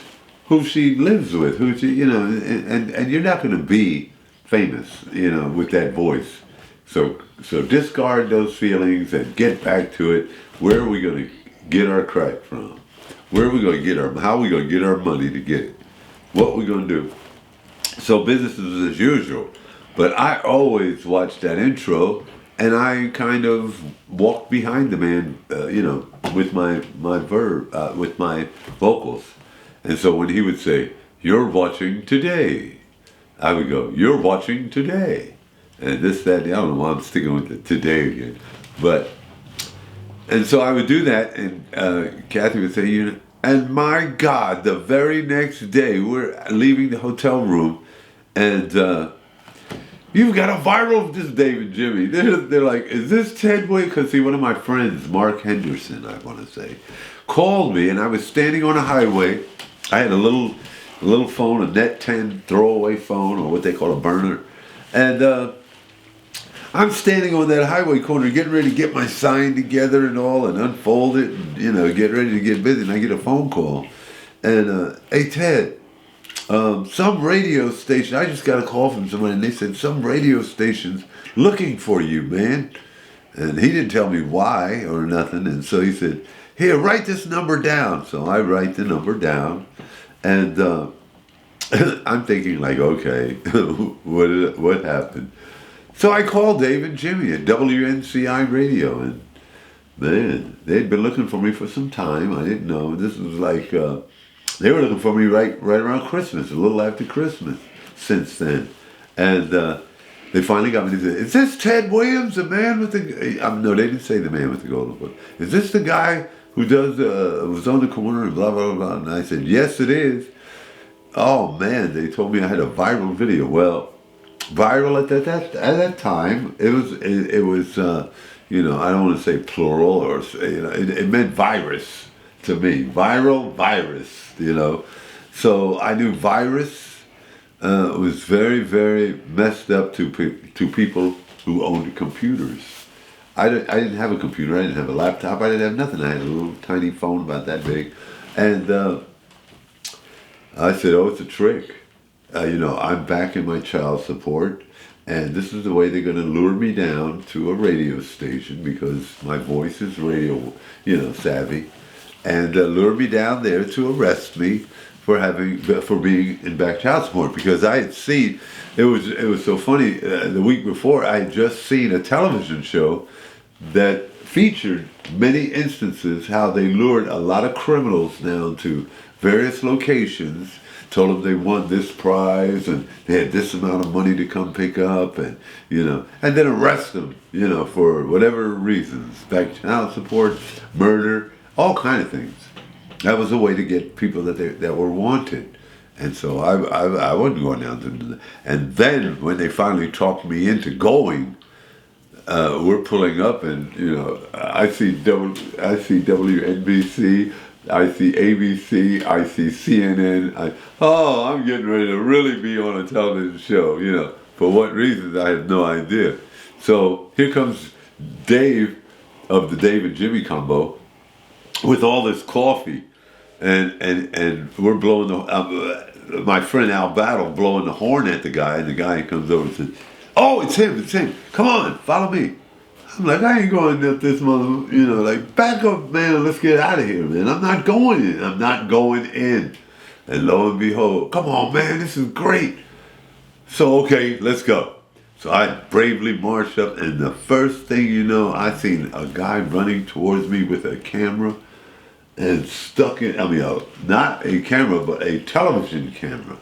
who she lives with, who she, you know, and you're not going to be famous, you know, with that voice. So discard those feelings and get back to it. Where are we going to get our crack from? Where are we going to get how are we going to get our money to get it? What are we going to do? So business is as usual. But I always watched that intro, and I kind of walked behind the man, you know, with my with my vocals. And so when he would say, "You're watching Today," I would go, "You're watching Today." And this, that, I don't know why I'm sticking with the Today again. And so I would do that, and Kathy would say, "You know," and my God, the very next day, we're leaving the hotel room, and you've got a viral of this David Jimmy. They're like, "Is this Ted Williams?" Because see, one of my friends, Mark Henderson, I want to say, called me, and I was standing on a highway. I had a little phone, a Net 10 throwaway phone, or what they call a burner, and I'm standing on that highway corner, getting ready to get my sign together and all, and unfold it, and, you know, get ready to get busy. And I get a phone call, and "Hey Ted, some radio station, I just got a call from somebody, and they said some radio station's looking for you, man." And he didn't tell me why or nothing, and so he said, "Here, write this number down." So I write the number down, and I'm thinking like, okay, what happened? So I called Dave and Jimmy at WNCI Radio, and man, they'd been looking for me for some time. I didn't know. This was like, they were looking for me right around Christmas, a little after Christmas since then. And they finally got me to say, "Is this Ted Williams, the man with the..." No, they didn't say the man with the golden foot. "Is this the guy who does was on the corner and blah, blah, blah?" And I said, "Yes, it is." Oh man, they told me I had a viral video. Well, viral at that time, it was you know, I don't want to say plural, or you know, it meant virus to me, viral, virus, you know. So I knew virus was very, very messed up to people who owned computers. I didn't have a computer. I didn't have a laptop. I didn't have nothing. I had a little tiny phone about that big, and I said, "Oh, it's a trick. I'm back in my child support, and this is the way they're going to lure me down to a radio station because my voice is radio, savvy, and lure me down there to arrest me for being in back child support because I had seen." It was so funny. The week before, I had just seen a television show that featured many instances how they lured a lot of criminals down to various locations, told them they won this prize and they had this amount of money to come pick up, and and then arrest them, for whatever reasons, back child support, murder, all kind of things. That was a way to get people that were wanted. And so I wasn't going down to that. And then when they finally talked me into going, we're pulling up, and I see WNBC, I see ABC, I see CNN. I'm getting ready to really be on a television show. For what reasons I have no idea. So here comes Dave of the Dave and Jimmy combo with all this coffee. And we're blowing my friend Al Battle blowing the horn at the guy, and the guy comes over and says, "Oh, it's him, come on, follow me." I'm like, "I ain't going up this mother, back up, man, let's get out of here, man. I'm not going in. And lo and behold, come on, man, this is great. So, okay, let's go. So I bravely marched up, and the first thing you know, I seen a guy running towards me with a camera, and stuck in, not a camera, but a television camera.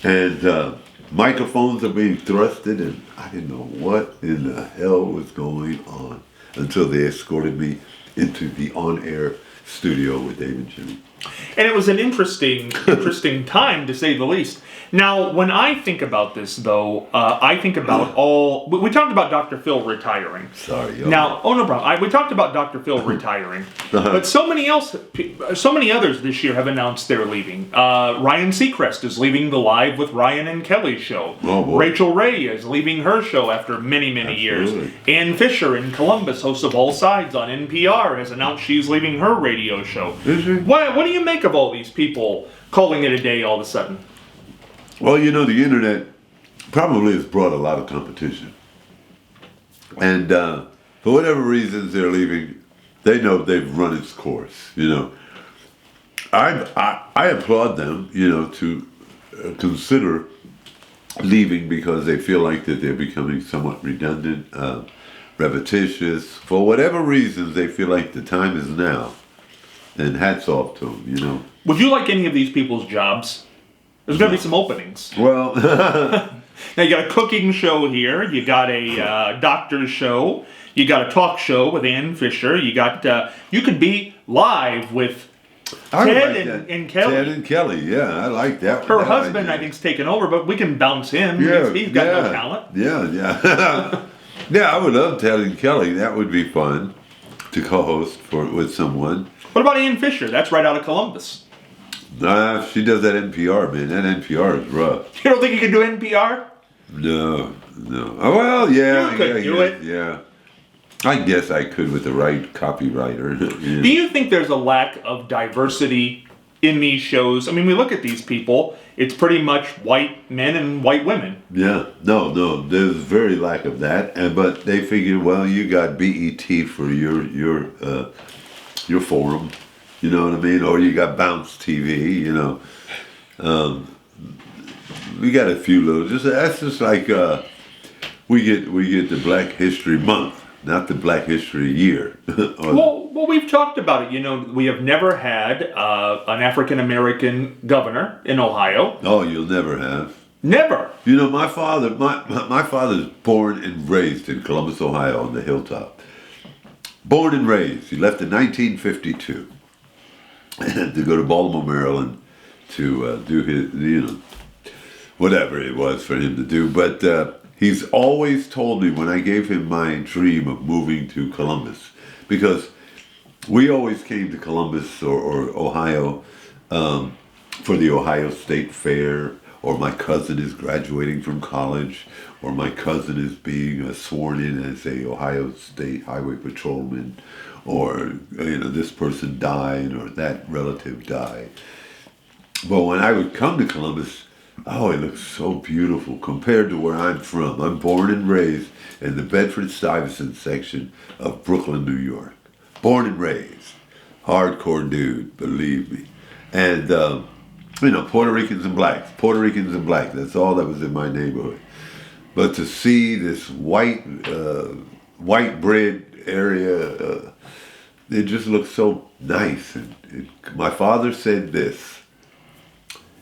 And microphones are being thrusted, and I didn't know what in the hell was going on until they escorted me into the on-air studio with David Jimmy. And it was an interesting time, to say the least. Now, when I think about this, though, I think about we talked about Dr. Phil retiring. Sorry. Now, no problem. We talked about Dr. Phil retiring, but so many others this year have announced they're leaving. Ryan Seacrest is leaving the Live with Ryan and Kelly show. Oh, boy. Rachel Ray is leaving her show after many years. Ann Fisher in Columbus, host of All Sides on NPR, has announced she's leaving her radio show. Is she? What do you make of all these people calling it a day all of a sudden? Well, the internet probably has brought a lot of competition. And for whatever reasons they're leaving, they know they've run its course, I applaud them, to consider leaving because they feel like that they're becoming somewhat redundant, repetitious. For whatever reasons, they feel like the time is now. And hats off to them, Would you like any of these people's jobs? There's going to be some openings. Well, now you got a cooking show here. You got a doctor's show. You got a talk show with Ann Fisher. You got you could be live with Ted and Kelly. Ted and Kelly, yeah, I like that. Her husband, I think, is taking over, but we can bounce him. Yeah, he's got no talent. Yeah. Yeah, I would love Ted and Kelly. That would be fun to co-host with someone. What about Ann Fisher? That's right out of Columbus. She does that NPR, man. That NPR is rough. You don't think you can do NPR? No. Oh, well, yeah. You could do it. Yeah. I guess I could with the right copywriter. Do you think there's a lack of diversity in these shows? I mean, we look at these people. It's pretty much white men and white women. Yeah. No. There's very lack of that. But they figured, well, you got BET for your forum. You know what I mean? Or you got Bounce TV, we got a few little, that's just like, we get the Black History Month, not the Black History Year. Well, we've talked about it. We have never had an African-American governor in Ohio. Oh, you'll never have. Never. My father's born and raised in Columbus, Ohio on the hilltop. Born and raised. He left in 1952. To go to Baltimore, Maryland, to do his, whatever it was for him to do. But he's always told me when I gave him my dream of moving to Columbus, because we always came to Columbus or Ohio for the Ohio State Fair or my cousin is graduating from college, or my cousin is being sworn in as a Ohio State Highway Patrolman, or this person died or that relative died. But when I would come to Columbus, oh, it looks so beautiful compared to where I'm from. I'm born and raised in the Bedford-Stuyvesant section of Brooklyn, New York. Born and raised. Hardcore dude, believe me. And, Puerto Ricans and blacks. Puerto Ricans and blacks. That's all that was in my neighborhood. But to see this white bread area, it just looks so nice. And my father said this.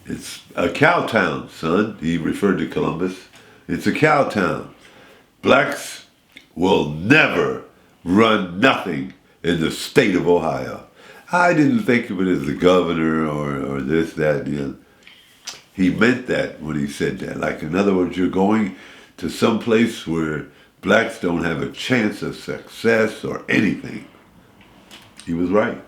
It's a cow town, son. He referred to Columbus. It's a cow town. Blacks will never run nothing in the state of Ohio. I didn't think of it as the governor or this, that, He meant that when he said that. Like, in other words, you're going to some place where blacks don't have a chance of success or anything. He was right.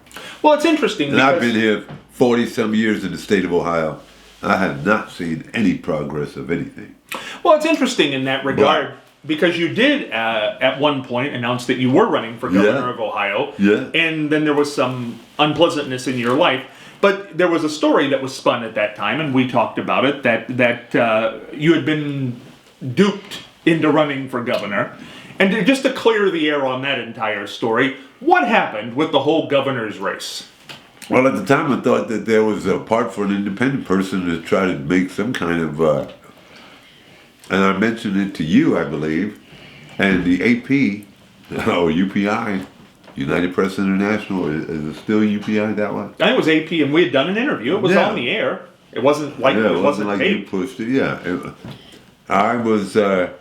Well, it's interesting. And I've been here 40-some years in the state of Ohio. I have not seen any progress of anything. Well, it's interesting in that regard because you did at one point announce that you were running for governor of Ohio. Yeah. And then there was some unpleasantness in your life. But there was a story that was spun at that time, and we talked about it, that you had been duped into running for governor. And just to clear the air on that entire story, what happened with the whole governor's race? Well, at the time, I thought that there was a part for an independent person to try to make some kind of, and I mentioned it to you, I believe, and the AP, or UPI, United Press International, is it still UPI, that one? I think it was AP, and we had done an interview. It was on the air. It wasn't like it wasn't like taped. you pushed it. Yeah, I was. There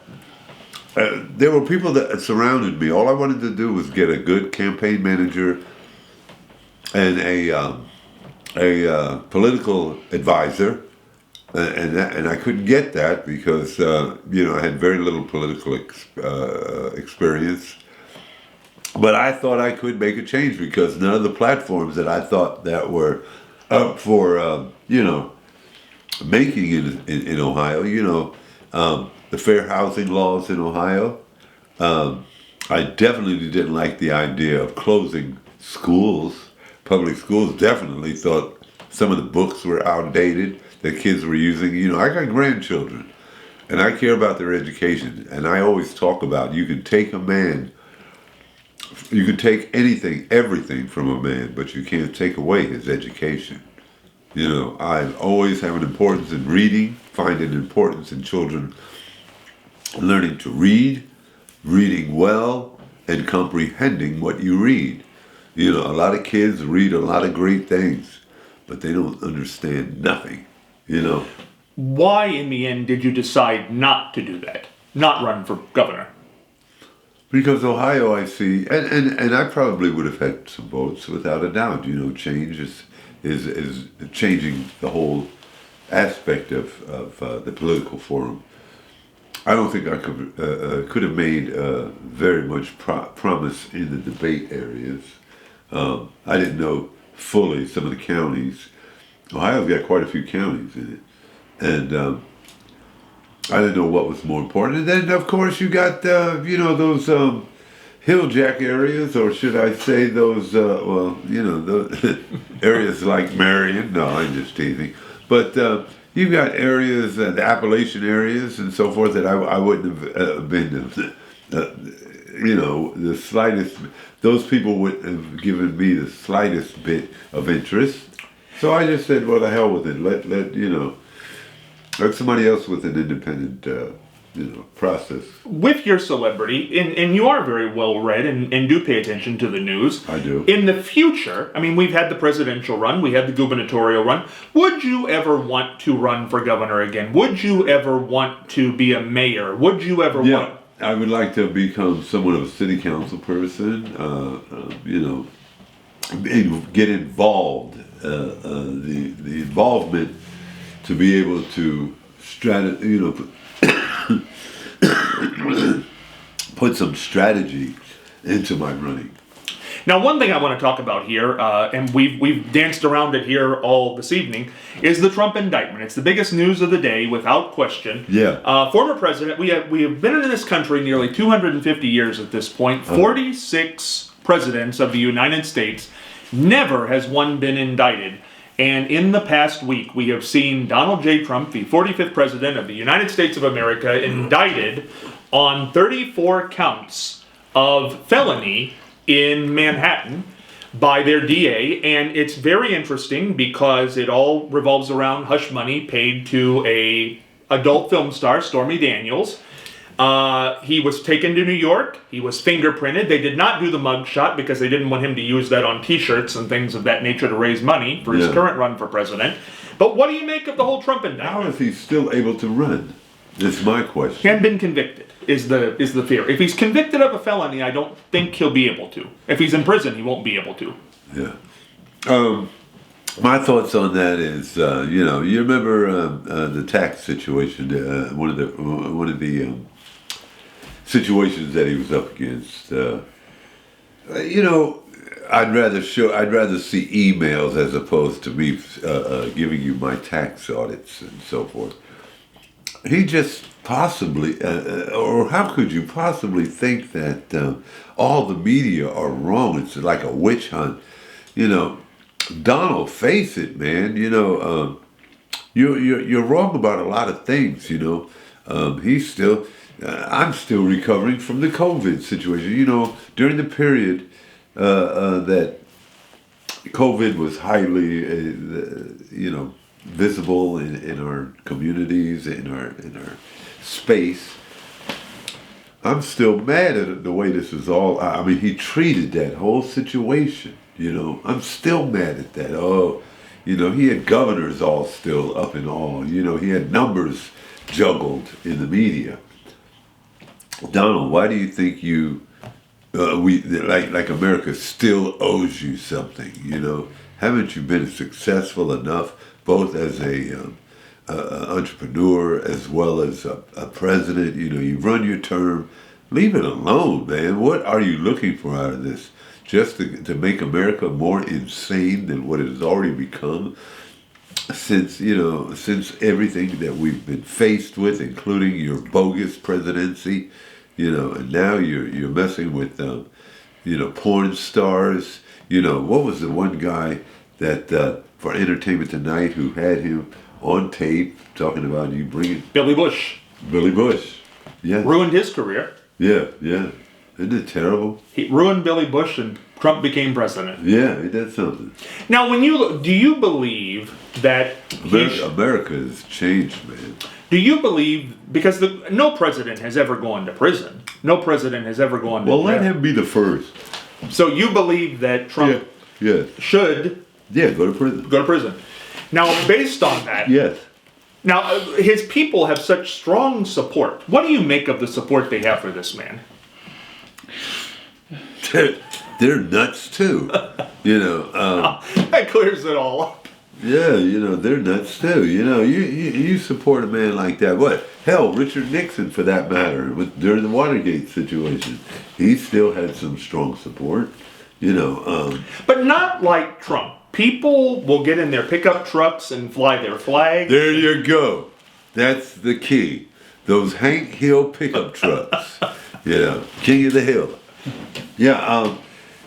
were people that surrounded me. All I wanted to do was get a good campaign manager and a political advisor, and I couldn't get that because I had very little political experience. But I thought I could make a change because none of the platforms that I thought that were up for making in Ohio, the fair housing laws in Ohio. I definitely didn't like the idea of closing schools. Public schools. Definitely thought some of the books were outdated that kids were using. I got grandchildren and I care about their education. And I always talk about you can take anything, everything from a man, but you can't take away his education. I always have an importance in reading, find an importance in children learning to read, reading well, and comprehending what you read. A lot of kids read a lot of great things, but they don't understand nothing, Why, in the end, did you decide not to do that? Not run for governor? Because Ohio, I see, and I probably would have had some votes without a doubt. Change is changing the whole aspect of the political forum. I don't think I could have made very much promise in the debate areas. I didn't know fully some of the counties. Ohio's got quite a few counties in it, and I didn't know what was more important. And then, of course, you got those hill-jack areas, or should I say those the areas like Marion. No, I'm just teasing. But you've got areas, the Appalachian areas, and so forth that I wouldn't have been. The slightest. Those people wouldn't have given me the slightest bit of interest. So I just said, well, the hell with it. Let somebody else with an independent, process. With your celebrity, and you are very well read and do pay attention to the news. I do. In the future, we've had the presidential run, we had the gubernatorial run. Would you ever want to run for governor again? Would you ever want to be a mayor? Would you ever want? I would like to become somewhat of a city council person, get involved, the involvement to be able to put some strategy into my running. Now, one thing I want to talk about here, and we've danced around it here all this evening, is the Trump indictment. It's the biggest news of the day, without question. Yeah. Former president. We have been in this country nearly 250 years at this point. 46 presidents of the United States. Never has one been indicted. And in the past week, we have seen Donald J. Trump, the 45th president of the United States of America, indicted on 34 counts of felony in Manhattan by their DA. And it's very interesting because it all revolves around hush money paid to a adult film star, Stormy Daniels. He was taken to New York. He was fingerprinted. They did not do the mug shot because they didn't want him to use that on T-shirts and things of that nature to raise money for his current run for president. But what do you make of the whole Trump indictment? How is he still able to run? That's my question. He hadn't been convicted, is the theory. If he's convicted of a felony, I don't think he'll be able to. If he's in prison, he won't be able to. Yeah. My thoughts on that is, you remember the tax situation, one of the situations that he was up against. I'd rather see emails as opposed to me giving you my tax audits and so forth. He just possibly, or how could you possibly think that all the media are wrong? It's like a witch hunt. Donald, face it, man. You're wrong about a lot of things. He's still. I'm still recovering from the COVID situation. During the period that COVID was highly, visible in our communities, in our space. I'm still mad at the way this is all. I mean, he treated that whole situation. I'm still mad at that. He had governors all still up in all. He had numbers juggled in the media. Donald, why do you think like America still owes you something? Haven't you been successful enough, both as a entrepreneur as well as a president? You've run your term. Leave it alone, man. What are you looking for out of this? Just to make America more insane than what it has already become? Since everything that we've been faced with, including your bogus presidency, and now you're messing with, porn stars. What was the one guy that for Entertainment Tonight who had him on tape talking about you bringing Billy Bush. Billy Bush, yeah, Ruined his career. yeah. Isn't it terrible? He ruined Billy Bush and Trump became president. Yeah, he did something. Now, do you believe that America has changed, man. Do you believe, because no president has ever gone to prison. No president has ever gone to Well, let jail. him be the first. So you believe that Trump Yes. should Yeah, go to prison. go to prison. Now, based on that, Yes. now his people have such strong support. What do you make of the support they have for this man? They're nuts too. That clears it all up. Yeah, they're nuts too. You support a man like that. What? Hell, Richard Nixon, for that matter, during the Watergate situation, he still had some strong support. But not like Trump. People will get in their pickup trucks and fly their flag. There you go. That's the key. Those Hank Hill pickup trucks. King of the Hill. Yeah.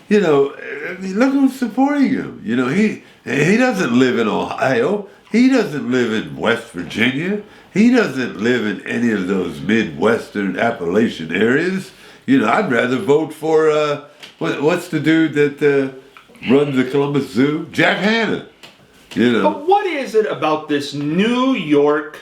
Look who's supporting him. He doesn't live in Ohio. He doesn't live in West Virginia. He doesn't live in any of those Midwestern Appalachian areas. I'd rather vote for, what's the dude that runs the Columbus Zoo? Jack Hanna. But what is it about this New York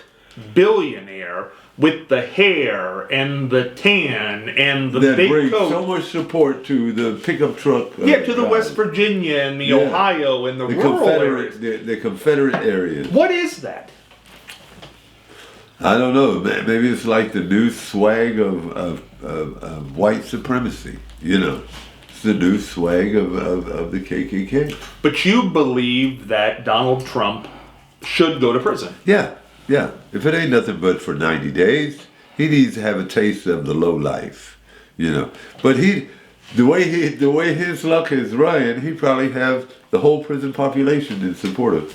billionaire with the hair and the tan and the that big brings coat? so much support to the pickup truck. To the West Virginia and the Ohio and the rural areas. The Confederate areas. What is that? I don't know. Maybe it's like the new swag of white supremacy. It's the new swag of the KKK. But you believe that Donald Trump should go to prison? Yeah. If it ain't nothing but for 90 days, he needs to have a taste of the low life. But The way his luck is running, he probably have the whole prison population in support of.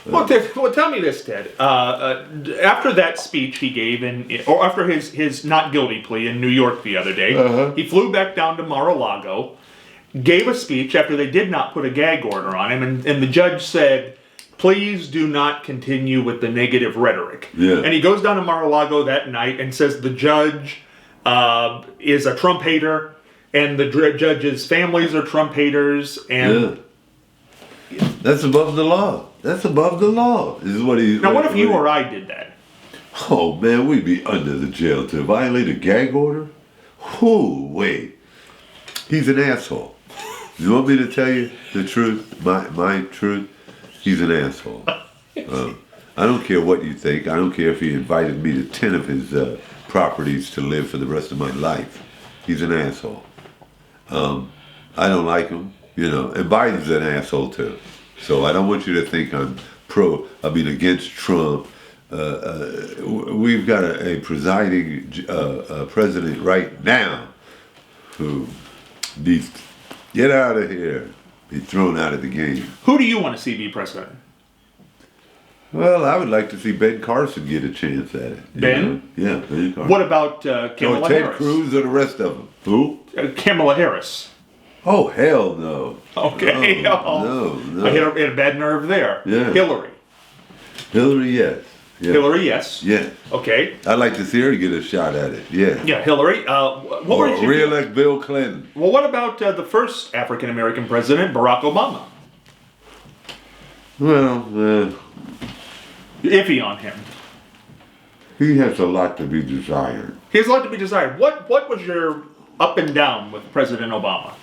Well, tell me this, Ted. After that speech he gave, or after his not guilty plea in New York the other day, he flew back down to Mar-a-Lago, gave a speech after they did not put a gag order on him, and the judge said, please do not continue with the negative rhetoric. Yeah. And he goes down to Mar-a-Lago that night and says the judge is a Trump hater, and the judge's families are Trump haters, and... Yeah. That's above the law. That's above the law. Is what he. Now, what if you or I did that? Oh man, we'd be under the jail to violate a gag order. Whoo, wait. He's an asshole. You want me to tell you the truth? My truth? He's an asshole. I don't care what you think. I don't care if he invited me to 10 of his properties to live for the rest of my life. He's an asshole. I don't like him, and Biden's an asshole too. So I don't want you to think I'm against Trump. We've got a presiding president right now who needs to get out of here, be thrown out of the game. Who do you want to see be president? Well, I would like to see Ben Carson get a chance at it. Ben? Yeah, Ben Carson. What about Kamala Ted Harris? Cruz or the rest of them? Who? Kamala Harris. Oh, hell no. Okay. No. I hit a bad nerve there. Yeah. Hillary. Hillary, yes. Yeah. Hillary, yes. Yeah. Okay. I'd like to see her get a shot at it. Yeah. Yeah, Hillary. What Or were you? re-elect Bill Clinton. Well, what about the first African American president, Barack Obama? Well, Iffy on him. he has a lot to be desired. He has a lot to be desired. What was your up and down with President Obama?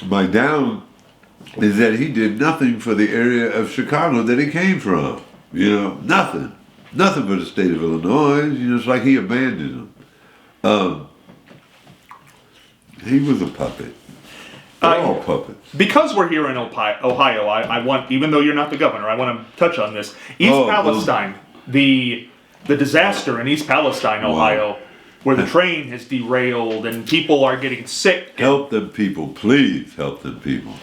My down is that he did nothing for the area of Chicago that he came from. Nothing. Nothing for the state of Illinois. It's like he abandoned them. He was a puppet. They're all puppets. Because we're here in Ohio, I want, even though you're not the governor, I want to touch on this. East Palestine, the disaster in East Palestine, Ohio, where the train has derailed and people are getting sick. Help them people. Please help them people.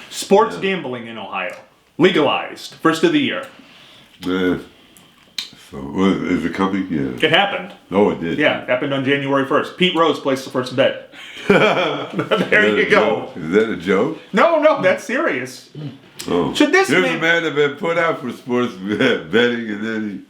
Sports gambling in Ohio, legalized, first of the year. So, is it coming? Yeah. It happened. Oh, it did. Yeah, it happened on January 1st. Pete Rose placed the first bet. There you go. Is that a joke? No, that's serious. Oh. Should this There's a man that been put out for sports betting, and then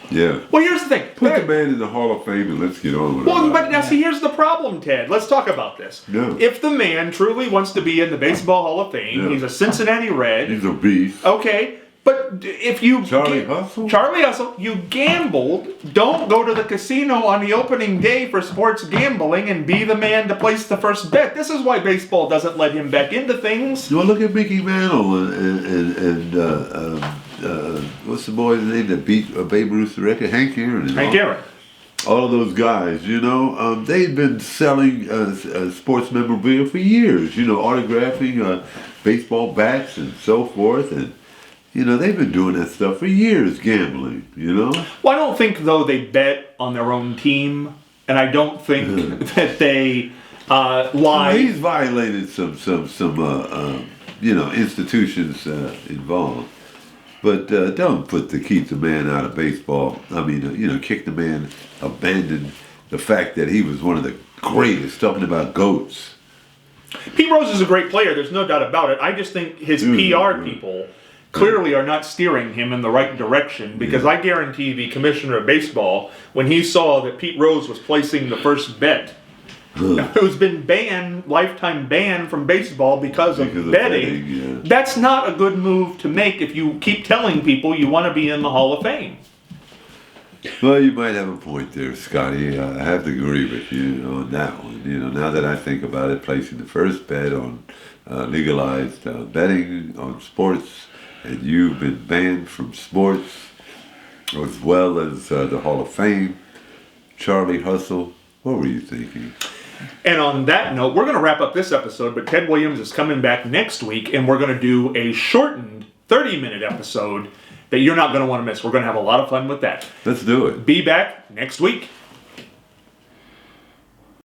yeah. Well, here's the thing. Put the man in the Hall of Fame and let's get on with it. Well, but now see, here's the problem, Ted. Let's talk about this. Yeah. If the man truly wants to be in the Baseball Hall of Fame, he's a Cincinnati Red. He's a beast. Okay, but if you Charlie Hustle, you gambled. Don't go to the casino on the opening day for sports gambling and be the man to place the first bet. This is why baseball doesn't let him back into things. Well, look at Mickey Mantle and what's the boy's name that beat Babe Ruth's record? Hank Aaron. Hank Aaron. All of those guys, they've been selling sports memorabilia for years. Autographing baseball bats and so forth, and they've been doing that stuff for years, gambling. Well, I don't think though they bet on their own team, and I don't think that they lie. Well, he's violated some institutions involved. But don't keep the man out of baseball. I mean, kick the man, abandon the fact that he was one of the greatest, talking about GOATs. Pete Rose is a great player, there's no doubt about it. I just think his PR people clearly are not steering him in the right direction, because I guarantee the commissioner of baseball, when he saw that Pete Rose was placing the first bet, who's been lifetime banned from baseball because of betting, that's not a good move to make if you keep telling people you want to be in the Hall of Fame. Well, you might have a point there, Scotty. I have to agree with you on that one. Now that I think about it, placing the first bet on legalized betting on sports, and you've been banned from sports, as well as the Hall of Fame, Charlie Hustle, what were you thinking? And on that note, we're going to wrap up this episode, but Ted Williams is coming back next week, and we're going to do a shortened 30-minute episode that you're not going to want to miss. We're going to have a lot of fun with that. Let's do it. Be back next week.